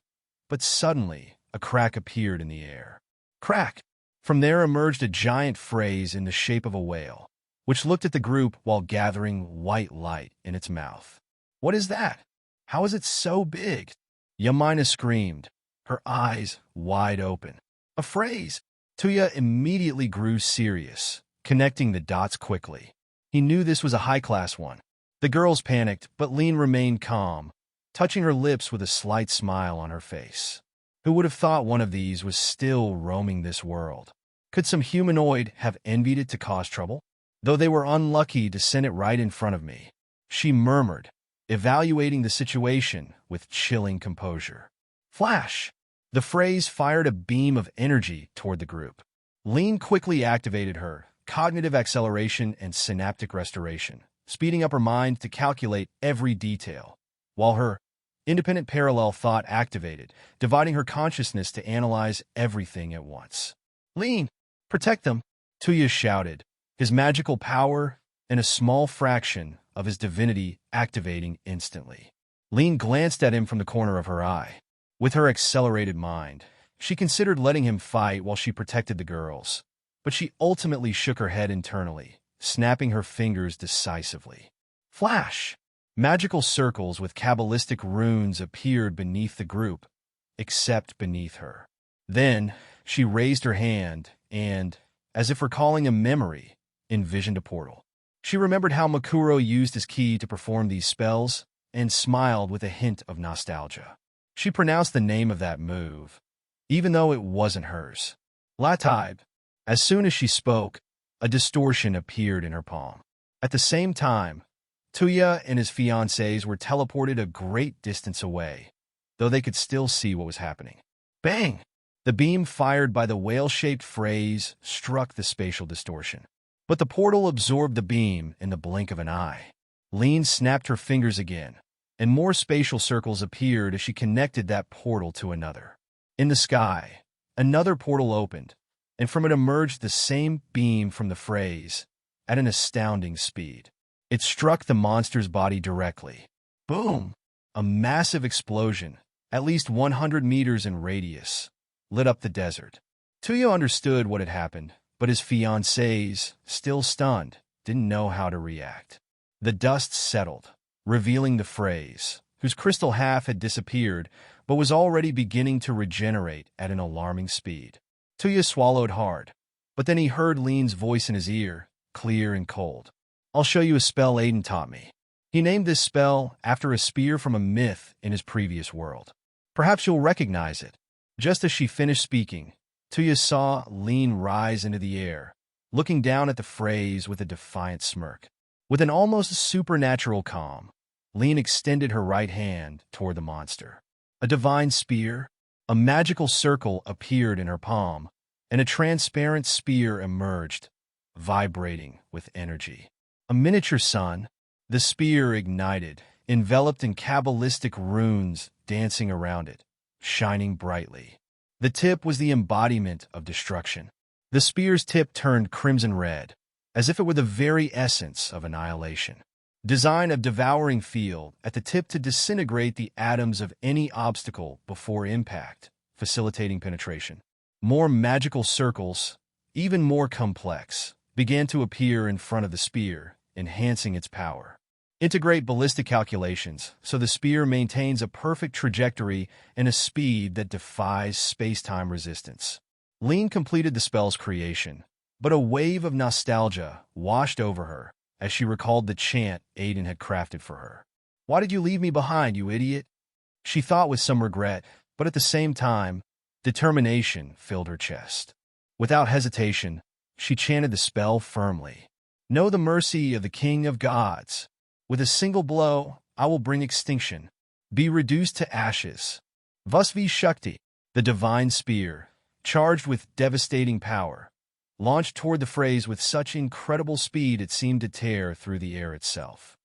but suddenly a crack appeared in the air. Crack! From there emerged a giant phrase in the shape of a whale, which looked at the group while gathering white light in its mouth. What is that? How is it so big? Yamina screamed, her eyes wide open. A phrase! Tuya immediately grew serious, connecting the dots quickly. He knew this was a high-class one. The girls panicked, but Lean remained calm, touching her lips with a slight smile on her face. Who would have thought one of these was still roaming this world? Could some humanoid have envied it to cause trouble? Though they were unlucky to send it right in front of me, she murmured, evaluating the situation with chilling composure. Flash! The phrase fired a beam of energy toward the group. Lean quickly activated her cognitive acceleration and synaptic restoration, speeding up her mind to calculate every detail, while her independent parallel thought activated, dividing her consciousness to analyze everything at once. Lean, protect them, Tuya shouted, his magical power and a small fraction of his divinity activating instantly. Lean glanced at him from the corner of her eye. With her accelerated mind, she considered letting him fight while she protected the girls, but she ultimately shook her head internally, snapping her fingers decisively. Flash! Magical circles with Kabbalistic runes appeared beneath the group, except beneath her. Then, she raised her hand and, as if recalling a memory, envisioned a portal. She remembered how Makuro used his ki to perform these spells and smiled with a hint of nostalgia. She pronounced the name of that move, even though it wasn't hers. Latibe. As soon as she spoke, a distortion appeared in her palm. At the same time, Tuya and his fiancés were teleported a great distance away, though they could still see what was happening. Bang! The beam fired by the whale-shaped phrase struck the spatial distortion. But the portal absorbed the beam in the blink of an eye. Lean snapped her fingers again, and more spatial circles appeared as she connected that portal to another. In the sky, another portal opened, and from it emerged the same beam from the phrase, at an astounding speed. It struck the monster's body directly. Boom! A massive explosion, at least 100 meters in radius, lit up the desert. Tuyo understood what had happened, but his fiancés, still stunned, didn't know how to react. The dust settled, revealing the phrase, whose crystal half had disappeared, but was already beginning to regenerate at an alarming speed. Tuya swallowed hard, but then he heard Lean's voice in his ear, clear and cold. I'll show you a spell Aiden taught me. He named this spell after a spear from a myth in his previous world. Perhaps you'll recognize it. Just as she finished speaking, Tuya saw Lean rise into the air, looking down at the phrase with a defiant smirk. With an almost supernatural calm, Lean extended her right hand toward the monster. A divine spear, a magical circle appeared in her palm, and a transparent spear emerged, vibrating with energy. A miniature sun, the spear ignited, enveloped in Kabbalistic runes dancing around it, shining brightly. The tip was the embodiment of destruction. The spear's tip turned crimson red, as if it were the very essence of annihilation. Design of devouring field at the tip to disintegrate the atoms of any obstacle before impact, facilitating penetration. More magical circles, even more complex, began to appear in front of the spear, enhancing its power. Integrate ballistic calculations so the spear maintains a perfect trajectory and a speed that defies space-time resistance. Lean completed the spell's creation, but a wave of nostalgia washed over her as she recalled the chant Aiden had crafted for her. Why did you leave me behind, you idiot? She thought with some regret, but at the same time, determination filled her chest. Without hesitation, she chanted the spell firmly. Know the mercy of the King of Gods. With a single blow, I will bring extinction. Be reduced to ashes. Vasvi Shakti, the divine spear, charged with devastating power, launched toward the phrase with such incredible speed it seemed to tear through the air itself.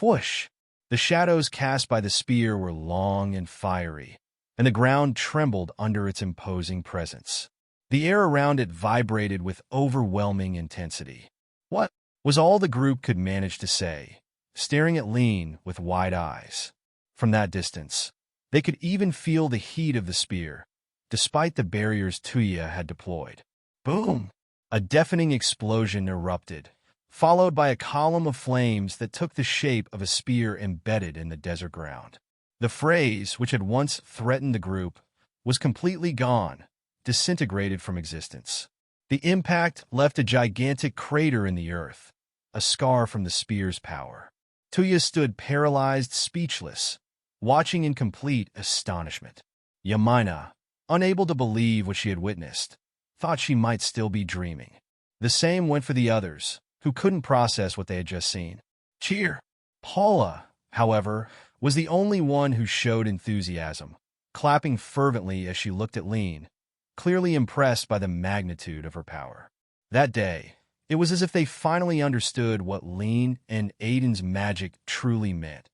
Whoosh! The shadows cast by the spear were long and fiery, and the ground trembled under its imposing presence. The air around it vibrated with overwhelming intensity. What was all the group could manage to say, staring at Lean with wide eyes. From that distance, they could even feel the heat of the spear, despite the barriers Tuya had deployed. Boom! A deafening explosion erupted, followed by a column of flames that took the shape of a spear embedded in the desert ground. The phrase, which had once threatened the group, was completely gone, disintegrated from existence. The impact left a gigantic crater in the earth, a scar from the spear's power. Tuya stood paralyzed, speechless, watching in complete astonishment. Yamina, unable to believe what she had witnessed, thought she might still be dreaming. The same went for the others, who couldn't process what they had just seen. Cheer! Paula, however, was the only one who showed enthusiasm, clapping fervently as she looked at Lean, clearly impressed by the magnitude of her power. That day, it was as if they finally understood what Lean and Aiden's magic truly meant.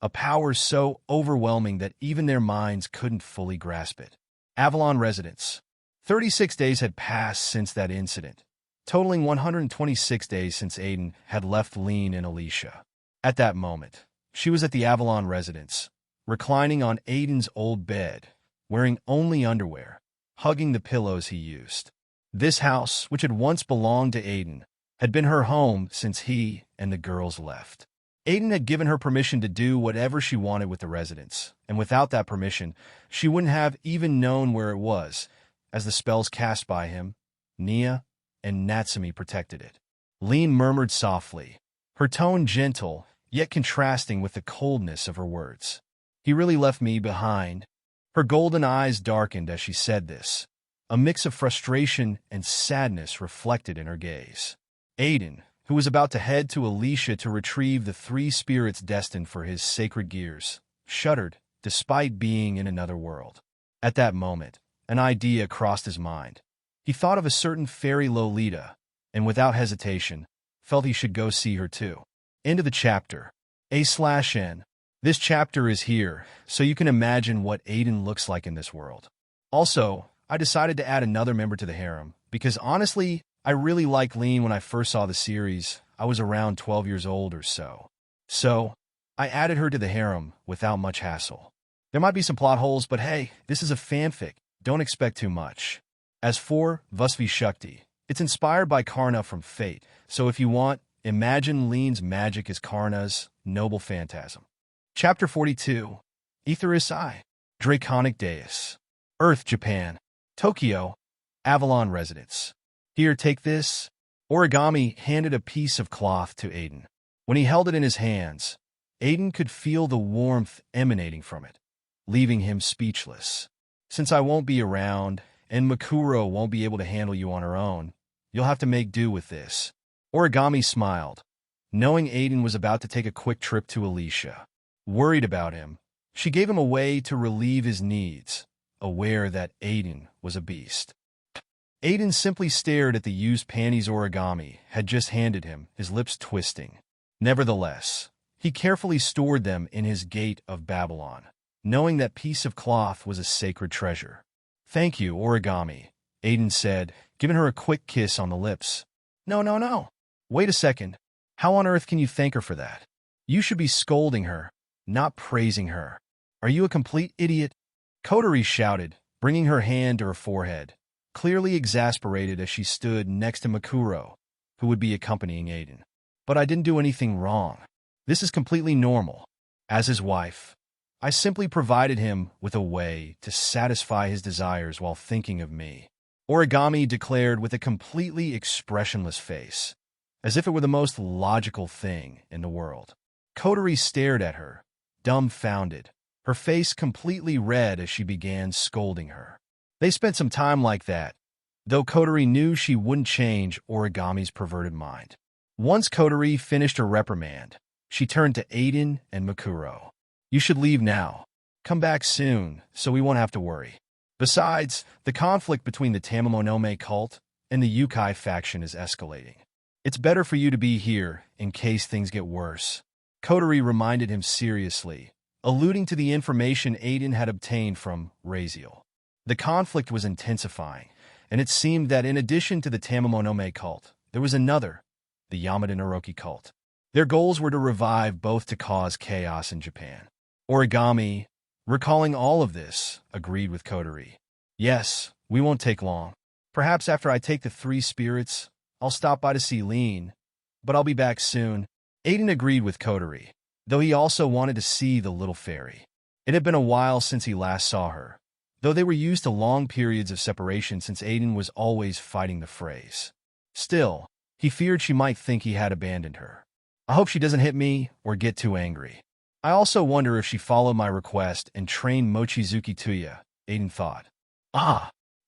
A power so overwhelming that even their minds couldn't fully grasp it. Avalon residents. 36 days had passed since that incident, totaling 126 days since Aiden had left Lean and Alicia. At that moment, she was at the Avalon residence, reclining on Aiden's old bed, wearing only underwear, hugging the pillows he used. This house, which had once belonged to Aiden, had been her home since he and the girls left. Aiden had given her permission to do whatever she wanted with the residence, and without that permission, she wouldn't have even known where it was, as the spells cast by him, Nia, and Natsumi protected it. Lean murmured softly, her tone gentle, yet contrasting with the coldness of her words. He really left me behind. Her golden eyes darkened as she said this, a mix of frustration and sadness reflected in her gaze. Aiden, who was about to head to Alicia to retrieve the 3 spirits destined for his sacred gears, shuddered, despite being in another world. At that moment, an idea crossed his mind. He thought of a certain fairy Lolita, and without hesitation, felt he should go see her too. End of the chapter. A/N. This chapter is here, so you can imagine what Aiden looks like in this world. Also, I decided to add another member to the harem, because honestly, I really liked Lean when I first saw the series. I was around 12 years old or so. So, I added her to the harem without much hassle. There might be some plot holes, but hey, this is a fanfic. Don't expect too much. As for Vasvi Shakti, it's inspired by Karna from Fate, so if you want, imagine Lean's magic as Karna's noble phantasm. Chapter 42. Aetherus I. Draconic Deus. Earth, Japan. Tokyo. Avalon Residence. Here, take this. Origami handed a piece of cloth to Aiden. When he held it in his hands, Aiden could feel the warmth emanating from it, leaving him speechless. Since I won't be around, and Makuro won't be able to handle you on her own, you'll have to make do with this. Origami smiled, knowing Aiden was about to take a quick trip to Alicia. Worried about him, she gave him a way to relieve his needs, aware that Aiden was a beast. Aiden simply stared at the used panties Origami had just handed him, his lips twisting. Nevertheless, he carefully stored them in his gate of Babylon, knowing that piece of cloth was a sacred treasure. Thank you, Origami, Aiden said, giving her a quick kiss on the lips. No. Wait a second. How on earth can you thank her for that? You should be scolding her, not praising her. Are you a complete idiot? Kotori shouted, bringing her hand to her forehead, clearly exasperated as she stood next to Makuro, who would be accompanying Aiden. But I didn't do anything wrong. This is completely normal. As his wife, I simply provided him with a way to satisfy his desires while thinking of me. Origami declared with a completely expressionless face, as if it were the most logical thing in the world. Kotori stared at her, dumbfounded, her face completely red as she began scolding her. They spent some time like that, though Kotori knew she wouldn't change Origami's perverted mind. Once Kotori finished her reprimand, she turned to Aiden and Makuro. You should leave now. Come back soon, so we won't have to worry. Besides, the conflict between the Tamamonome cult and the Yukai faction is escalating. It's better for you to be here in case things get worse. Kotori reminded him seriously, alluding to the information Aiden had obtained from Raziel. The conflict was intensifying, and it seemed that in addition to the Tamamonome cult, there was another, the Yamada Naroki cult. Their goals were to revive both to cause chaos in Japan. Origami, recalling all of this, agreed with Kotori. Yes, we won't take long. Perhaps after I take the 3 spirits, I'll stop by to see Lean, but I'll be back soon. Aiden agreed with Kotori, though he also wanted to see the little fairy. It had been a while since he last saw her, though they were used to long periods of separation since Aiden was always fighting the Freys. Still, he feared she might think he had abandoned her. I hope she doesn't hit me or get too angry. I also wonder if she followed my request and trained Mochizuki Tuya, Aiden thought.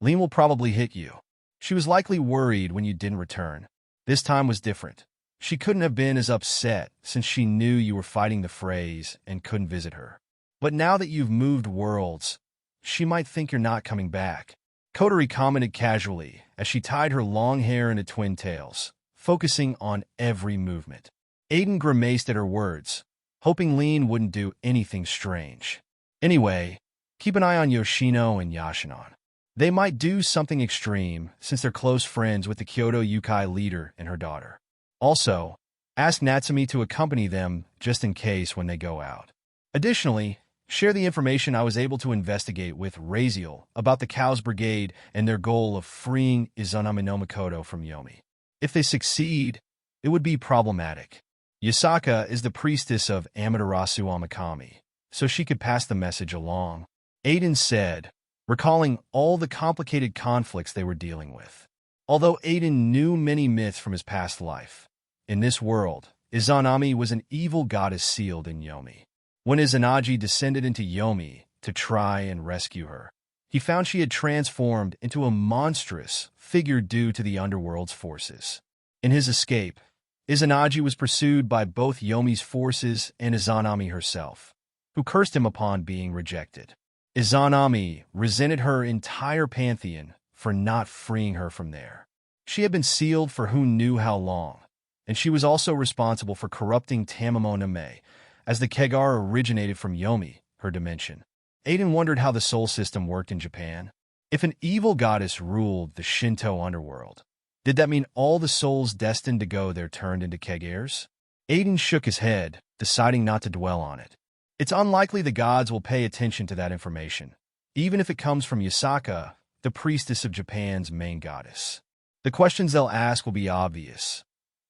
Lean will probably hit you. She was likely worried when you didn't return. This time was different. She couldn't have been as upset since she knew you were fighting the Freys and couldn't visit her. But now that you've moved worlds, she might think you're not coming back. Kotori commented casually as she tied her long hair into twin tails, focusing on every movement. Aiden grimaced at her words, hoping Lean wouldn't do anything strange. Anyway, keep an eye on Yoshino and Yashinon. They might do something extreme since they're close friends with the Kyoto Yukai leader and her daughter. Also, ask Natsumi to accompany them just in case when they go out. Additionally, Share the information I was able to investigate with Raziel about the Cows Brigade and their goal of freeing Izanami no Mikoto from Yomi. If they succeed, it would be problematic. Yasaka is the priestess of Amaterasu Amakami, so she could pass the message along. Aiden said, recalling all the complicated conflicts they were dealing with. Although Aiden knew many myths from his past life, in this world, Izanami was an evil goddess sealed in Yomi. When Izanagi descended into Yomi to try and rescue her, he found she had transformed into a monstrous figure due to the underworld's forces. In his escape, Izanagi was pursued by both Yomi's forces and Izanami herself, who cursed him upon being rejected. Izanami resented her entire pantheon for not freeing her from there. She had been sealed for who knew how long, and she was also responsible for corrupting Tamamo Name, as the Kegar originated from Yomi, her dimension. Aiden wondered how the soul system worked in Japan. If an evil goddess ruled the Shinto underworld, did that mean all the souls destined to go there turned into Kegars? Aiden shook his head, deciding not to dwell on it. It's unlikely the gods will pay attention to that information, even if it comes from Yasaka, the priestess of Japan's main goddess. The questions they'll ask will be obvious.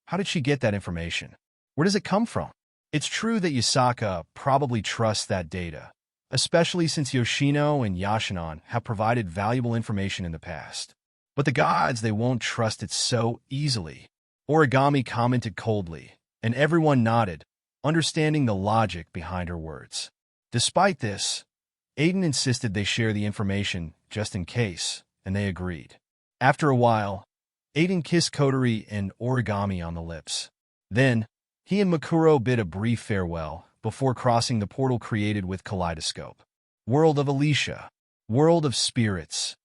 How did she get that information? Where does it come from? It's true that Yasaka probably trusts that data, especially since Yoshino and Yashinon have provided valuable information in the past. But the gods, they won't trust it so easily. Origami commented coldly, and everyone nodded, understanding the logic behind her words. Despite this, Aiden insisted they share the information just in case, and they agreed. After a while, Aiden kissed Kotori and Origami on the lips. Then, he and Makuro bid a brief farewell before crossing the portal created with Kaleidoscope. World of Alicia. World of spirits.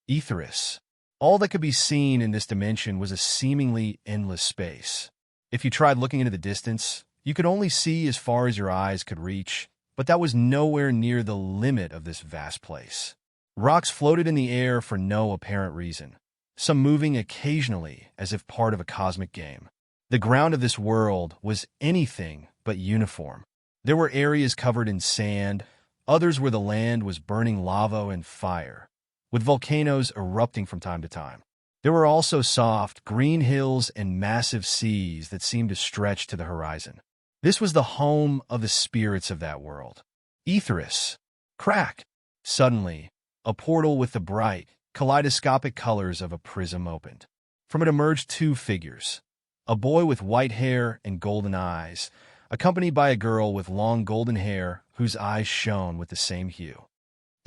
Aetheris. All that could be seen in this dimension was a seemingly endless space. If you tried looking into the distance, you could only see as far as your eyes could reach, but that was nowhere near the limit of this vast place. Rocks floated in the air for no apparent reason, some moving occasionally as if part of a cosmic game. The ground of this world was anything but uniform. There were areas covered in sand, others where the land was burning lava and fire, with volcanoes erupting from time to time. There were also soft, green hills and massive seas that seemed to stretch to the horizon. This was the home of the spirits of that world. Aetheris. Crack! Suddenly, a portal with the bright, kaleidoscopic colors of a prism opened. From it emerged two figures. A boy with white hair and golden eyes, accompanied by a girl with long golden hair whose eyes shone with the same hue.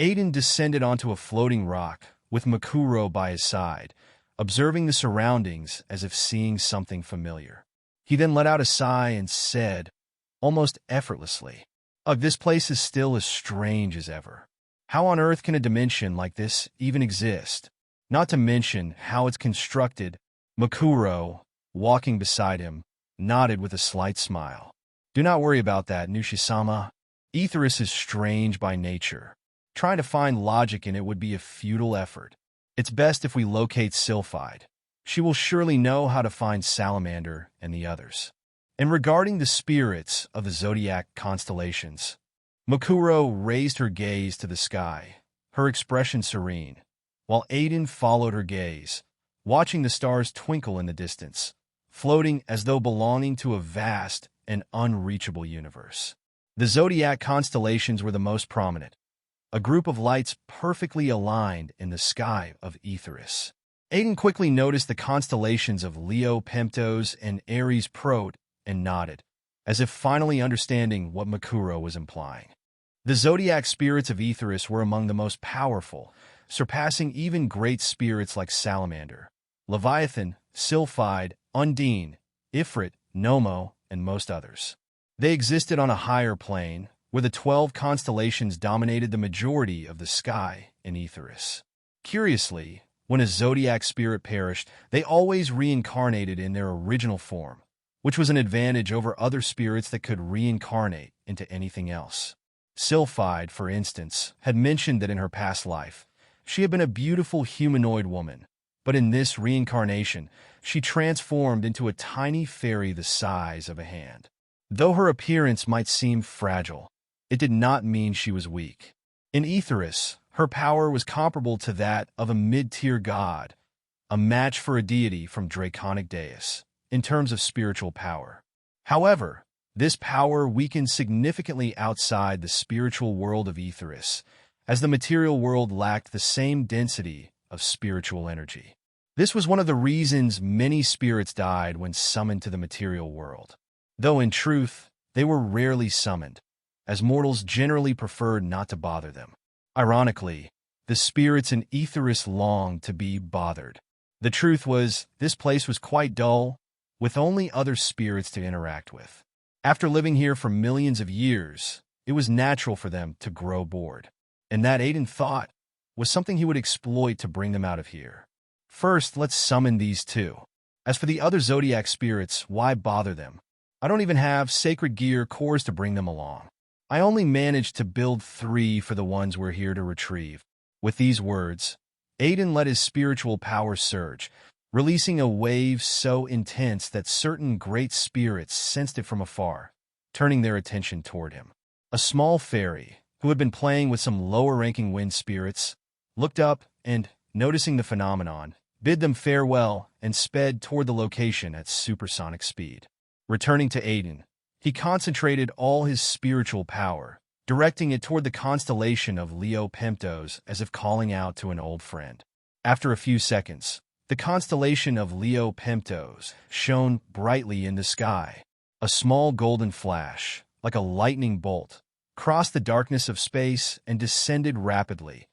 Aiden descended onto a floating rock, with Makuro by his side, observing the surroundings as if seeing something familiar. He then let out a sigh and said, almost effortlessly, "Ugh, this place is still as strange as ever. How on earth can a dimension like this even exist? Not to mention how it's constructed." Makuro, walking beside him, nodded with a slight smile. "Do not worry about that, Nushi-sama. Aetheris is strange by nature. Trying to find logic in it would be a futile effort. It's best if we locate Sylphide. She will surely know how to find Salamander and the others." And regarding the spirits of the zodiac constellations, Makuro raised her gaze to the sky, her expression serene, while Aiden followed her gaze, watching the stars twinkle in the distance, floating as though belonging to a vast and unreachable universe. The zodiac constellations were the most prominent, a group of lights perfectly aligned in the sky of Aetheris. Aiden quickly noticed the constellations of Leo Pentos and Aries Prot and nodded, as if finally understanding what Makuro was implying. The zodiac spirits of Aetheris were among the most powerful, surpassing even great spirits like Salamander, Leviathan, Sylphide, Undine, Ifrit, Nomo, and most others. They existed on a higher plane, where the 12 constellations dominated the majority of the sky in Aetheris. Curiously, when a zodiac spirit perished, they always reincarnated in their original form, which was an advantage over other spirits that could reincarnate into anything else. Sylphide, for instance, had mentioned that in her past life, she had been a beautiful humanoid woman, but in this reincarnation, she transformed into a tiny fairy the size of a hand. Though her appearance might seem fragile, it did not mean she was weak. In Aetherus, her power was comparable to that of a mid-tier god, a match for a deity from Draconic Deus, in terms of spiritual power. However, this power weakened significantly outside the spiritual world of Aetherus, as the material world lacked the same density of spiritual energy. This was one of the reasons many spirits died when summoned to the material world, though in truth, they were rarely summoned, as mortals generally preferred not to bother them. Ironically, the spirits in Aetherus longed to be bothered. The truth was, this place was quite dull, with only other spirits to interact with. After living here for millions of years, it was natural for them to grow bored. And that Aiden thought was something he would exploit to bring them out of here. First, let's summon these two. As for the other Zodiac spirits, why bother them? I don't even have sacred gear cores to bring them along. I only managed to build 3 for the ones we're here to retrieve. With these words, Aiden let his spiritual power surge, releasing a wave so intense that certain great spirits sensed it from afar, turning their attention toward him. A small fairy, who had been playing with some lower-ranking wind spirits, looked up and, noticing the phenomenon, bid them farewell and sped toward the location at supersonic speed. Returning to Aiden, he concentrated all his spiritual power, directing it toward the constellation of Leo Pemptos as if calling out to an old friend. After a few seconds, the constellation of Leo Pemptos shone brightly in the sky. A small golden flash, like a lightning bolt, crossed the darkness of space and descended rapidly,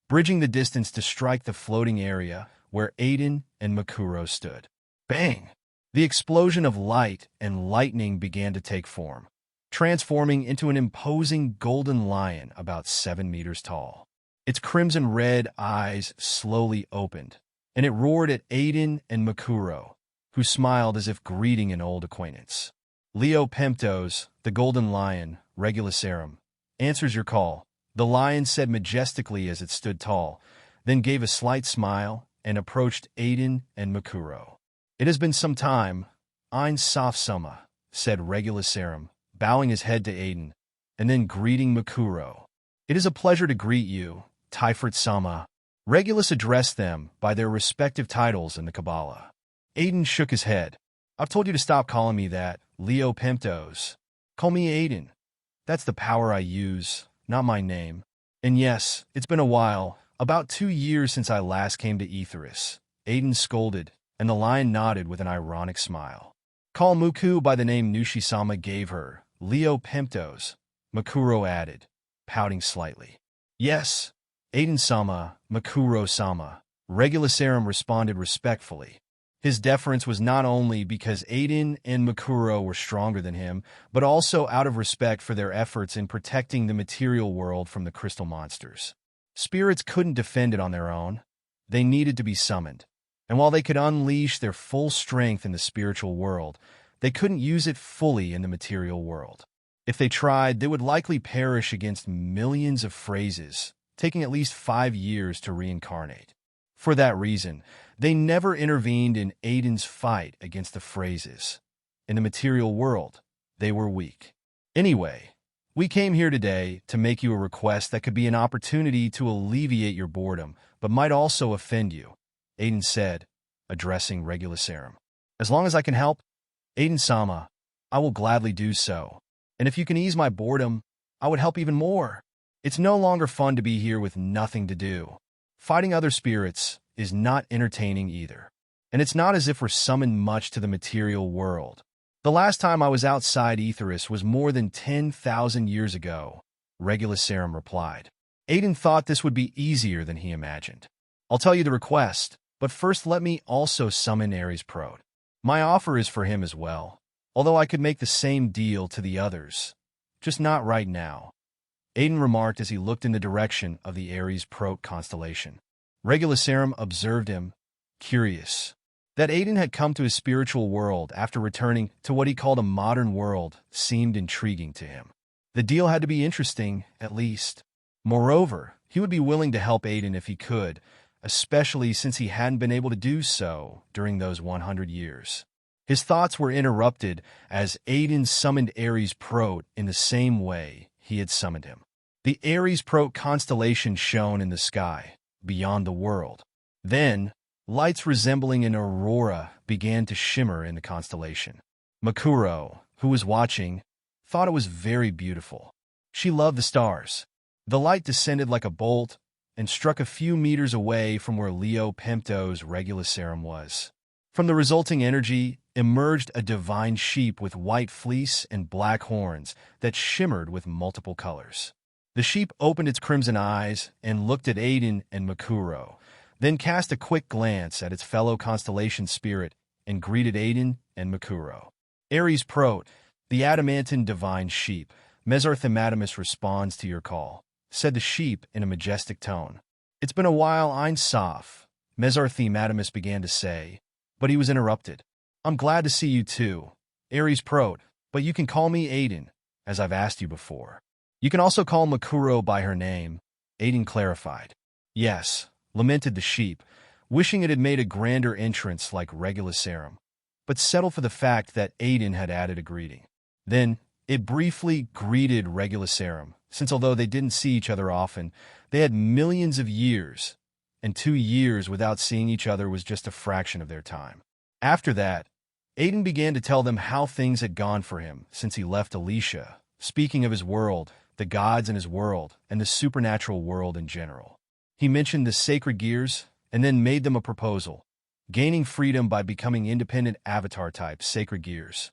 bridging the distance to strike the floating area where Aiden and Makuro stood. Bang! The explosion of light and lightning began to take form, transforming into an imposing golden lion about 7 meters tall. Its crimson-red eyes slowly opened, and it roared at Aiden and Makuro, who smiled as if greeting an old acquaintance. Leo Pemptos, the golden lion, Regulasarum, answers your call, the lion said majestically as it stood tall, then gave a slight smile and approached Aiden and Makuro. It has been some time, Ein Sof Summa, said Regulasarum, bowing his head to Aiden, and then greeting Makuro. It is a pleasure to greet you, Typhrit Sama. Regulus addressed them by their respective titles in the Kabbalah. Aiden shook his head. I've told you to stop calling me that, Leo Pemptos. Call me Aiden. That's the power I use, not my name. And yes, it's been a while, about 2 years since I last came to Aetherus. Aiden scolded, and the lion nodded with an ironic smile. Call Muku by the name Nushi-sama gave her, Leo Pemptos, Makuro added, pouting slightly. Yes, Aiden-sama, Makuro-sama, Regulasarum responded respectfully. His deference was not only because Aiden and Makuro were stronger than him, but also out of respect for their efforts in protecting the material world from the crystal monsters. Spirits couldn't defend it on their own. They needed to be summoned. And while they could unleash their full strength in the spiritual world, they couldn't use it fully in the material world. If they tried, they would likely perish against millions of phrases, taking at least 5 years to reincarnate. For that reason, they never intervened in Aiden's fight against the phrases. In the material world, they were weak. Anyway, we came here today to make you a request that could be an opportunity to alleviate your boredom, but might also offend you, Aiden said, addressing Regulasarum. As long as I can help, Aiden-sama, I will gladly do so. And if you can ease my boredom, I would help even more. It's no longer fun to be here with nothing to do. Fighting other spirits is not entertaining either. And it's not as if we're summoned much to the material world. The last time I was outside Aetherus was more than 10,000 years ago, Regulasarum replied. Aiden thought this would be easier than he imagined. I'll tell you the request, but first let me also summon Ares Prot. My offer is for him as well, although I could make the same deal to the others, just not right now, Aiden remarked as he looked in the direction of the Ares Prot constellation. Regulasarum observed him, curious. That Aiden had come to his spiritual world after returning to what he called a modern world seemed intriguing to him. The deal had to be interesting, at least. Moreover, he would be willing to help Aiden if he could, especially since he hadn't been able to do so during those 100 years. His thoughts were interrupted as Aiden summoned Ares Prot in the same way he had summoned him. The Aries Pro constellation shone in the sky, beyond the world. Then, lights resembling an aurora began to shimmer in the constellation. Makuro, who was watching, thought it was very beautiful. She loved the stars. The light descended like a bolt and struck a few meters away from where Leo Pempto's Regulasarum was. From the resulting energy emerged a divine sheep with white fleece and black horns that shimmered with multiple colors. The sheep opened its crimson eyes and looked at Aiden and Makuro, then cast a quick glance at its fellow constellation spirit and greeted Aiden and Makuro. Aries Prote, the adamantine divine sheep, Mesarthematimus responds to your call, said the sheep in a majestic tone. It's been a while, Ein Soph, Mesarthematimus began to say, but he was interrupted. I'm glad to see you too, Aries Prote, but you can call me Aiden, as I've asked you before. You can also call Makuro by her name, Aiden clarified. Yes, lamented the sheep, wishing it had made a grander entrance like Regulasarum, but settled for the fact that Aiden had added a greeting. Then, it briefly greeted Regulasarum, since although they didn't see each other often, they had millions of years, and 2 years without seeing each other was just a fraction of their time. After that, Aiden began to tell them how things had gone for him since he left Alicia, speaking of his world, the gods in his world, and the supernatural world in general. He mentioned the sacred gears, and then made them a proposal, gaining freedom by becoming independent avatar-type sacred gears.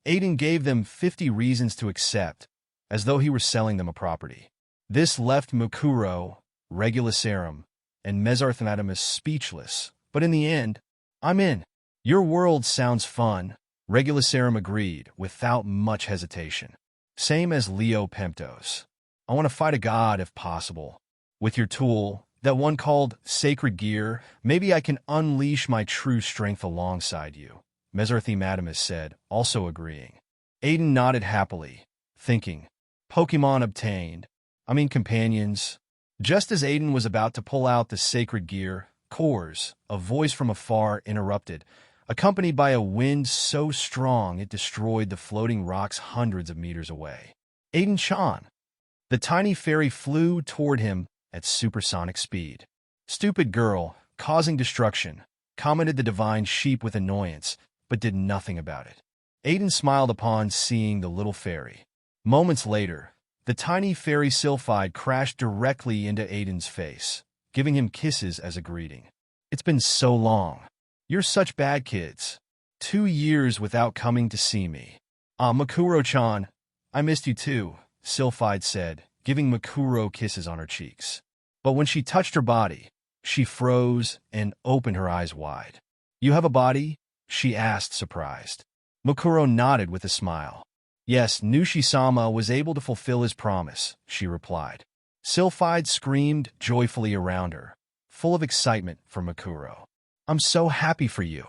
Aiden gave them 50 reasons to accept, as though he were selling them a property. This left Makuro, Regulasarum, and Mesarthematimus speechless, but in the end, I'm in. Your world sounds fun, Regulasarum agreed without much hesitation. Same as Leo Pemptos. I want to fight a god if possible. With your tool, that one called Sacred Gear, maybe I can unleash my true strength alongside you, Mesarthematimus said, also agreeing. Aiden nodded happily, thinking, Pokemon obtained. Companions. Just as Aiden was about to pull out the Sacred Gear, cores, a voice from afar interrupted, accompanied by a wind so strong it destroyed the floating rocks hundreds of meters away. Aiden-chan. The tiny fairy flew toward him at supersonic speed. Stupid girl, causing destruction, commented the divine sheep with annoyance, but did nothing about it. Aiden smiled upon seeing the little fairy. Moments later, the tiny fairy Sylphide crashed directly into Aiden's face, giving him kisses as a greeting. It's been so long. You're such bad kids. 2 years without coming to see me. Makuro-chan, I missed you too, Sylphide said, giving Makuro kisses on her cheeks. But when she touched her body, she froze and opened her eyes wide. You have a body? She asked, surprised. Makuro nodded with a smile. Yes, Nushi-sama was able to fulfill his promise, she replied. Sylphide screamed joyfully around her, full of excitement for Makuro. I'm so happy for you.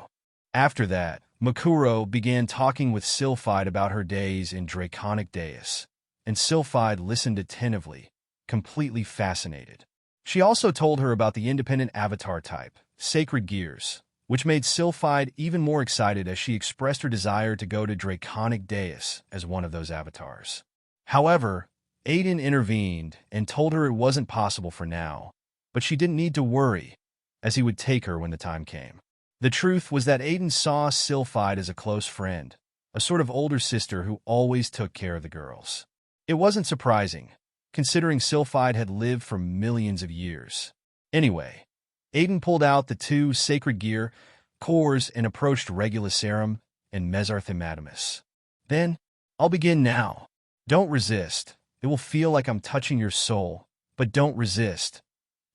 After that, Makuro began talking with Sylphide about her days in Draconic Deus, and Sylphide listened attentively, completely fascinated. She also told her about the independent avatar type, Sacred Gears, which made Sylphide even more excited as she expressed her desire to go to Draconic Deus as one of those avatars. However, Aiden intervened and told her it wasn't possible for now, but she didn't need to worry, as he would take her when the time came. The truth was that Aiden saw Sylphide as a close friend, a sort of older sister who always took care of the girls. It wasn't surprising, considering Sylphide had lived for millions of years. Anyway, Aiden pulled out the 2 Sacred Gear cores and approached Regulasarum and Mesarthematimus. Then, I'll begin now. Don't resist. It will feel like I'm touching your soul, but don't resist,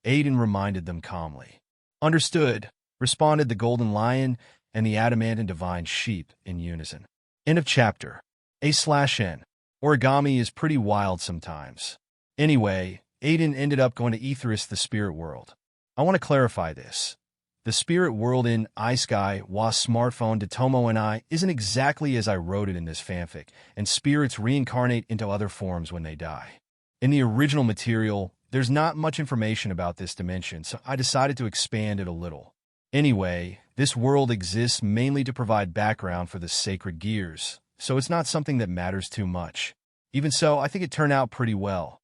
Aiden reminded them calmly. Understood, responded the Golden Lion and the Adamantine Divine Sheep in unison. End of chapter. A/N. Origami is pretty wild sometimes. Anyway, Aiden ended up going to Aetheris, the spirit world. I want to clarify this. The spirit world in iSky wa smartphone de Tomo and I isn't exactly as I wrote it in this fanfic, and spirits reincarnate into other forms when they die. In the original material, there's not much information about this dimension, so I decided to expand it a little. Anyway, this world exists mainly to provide background for the Sacred Gears, so it's not something that matters too much. Even so, I think it turned out pretty well.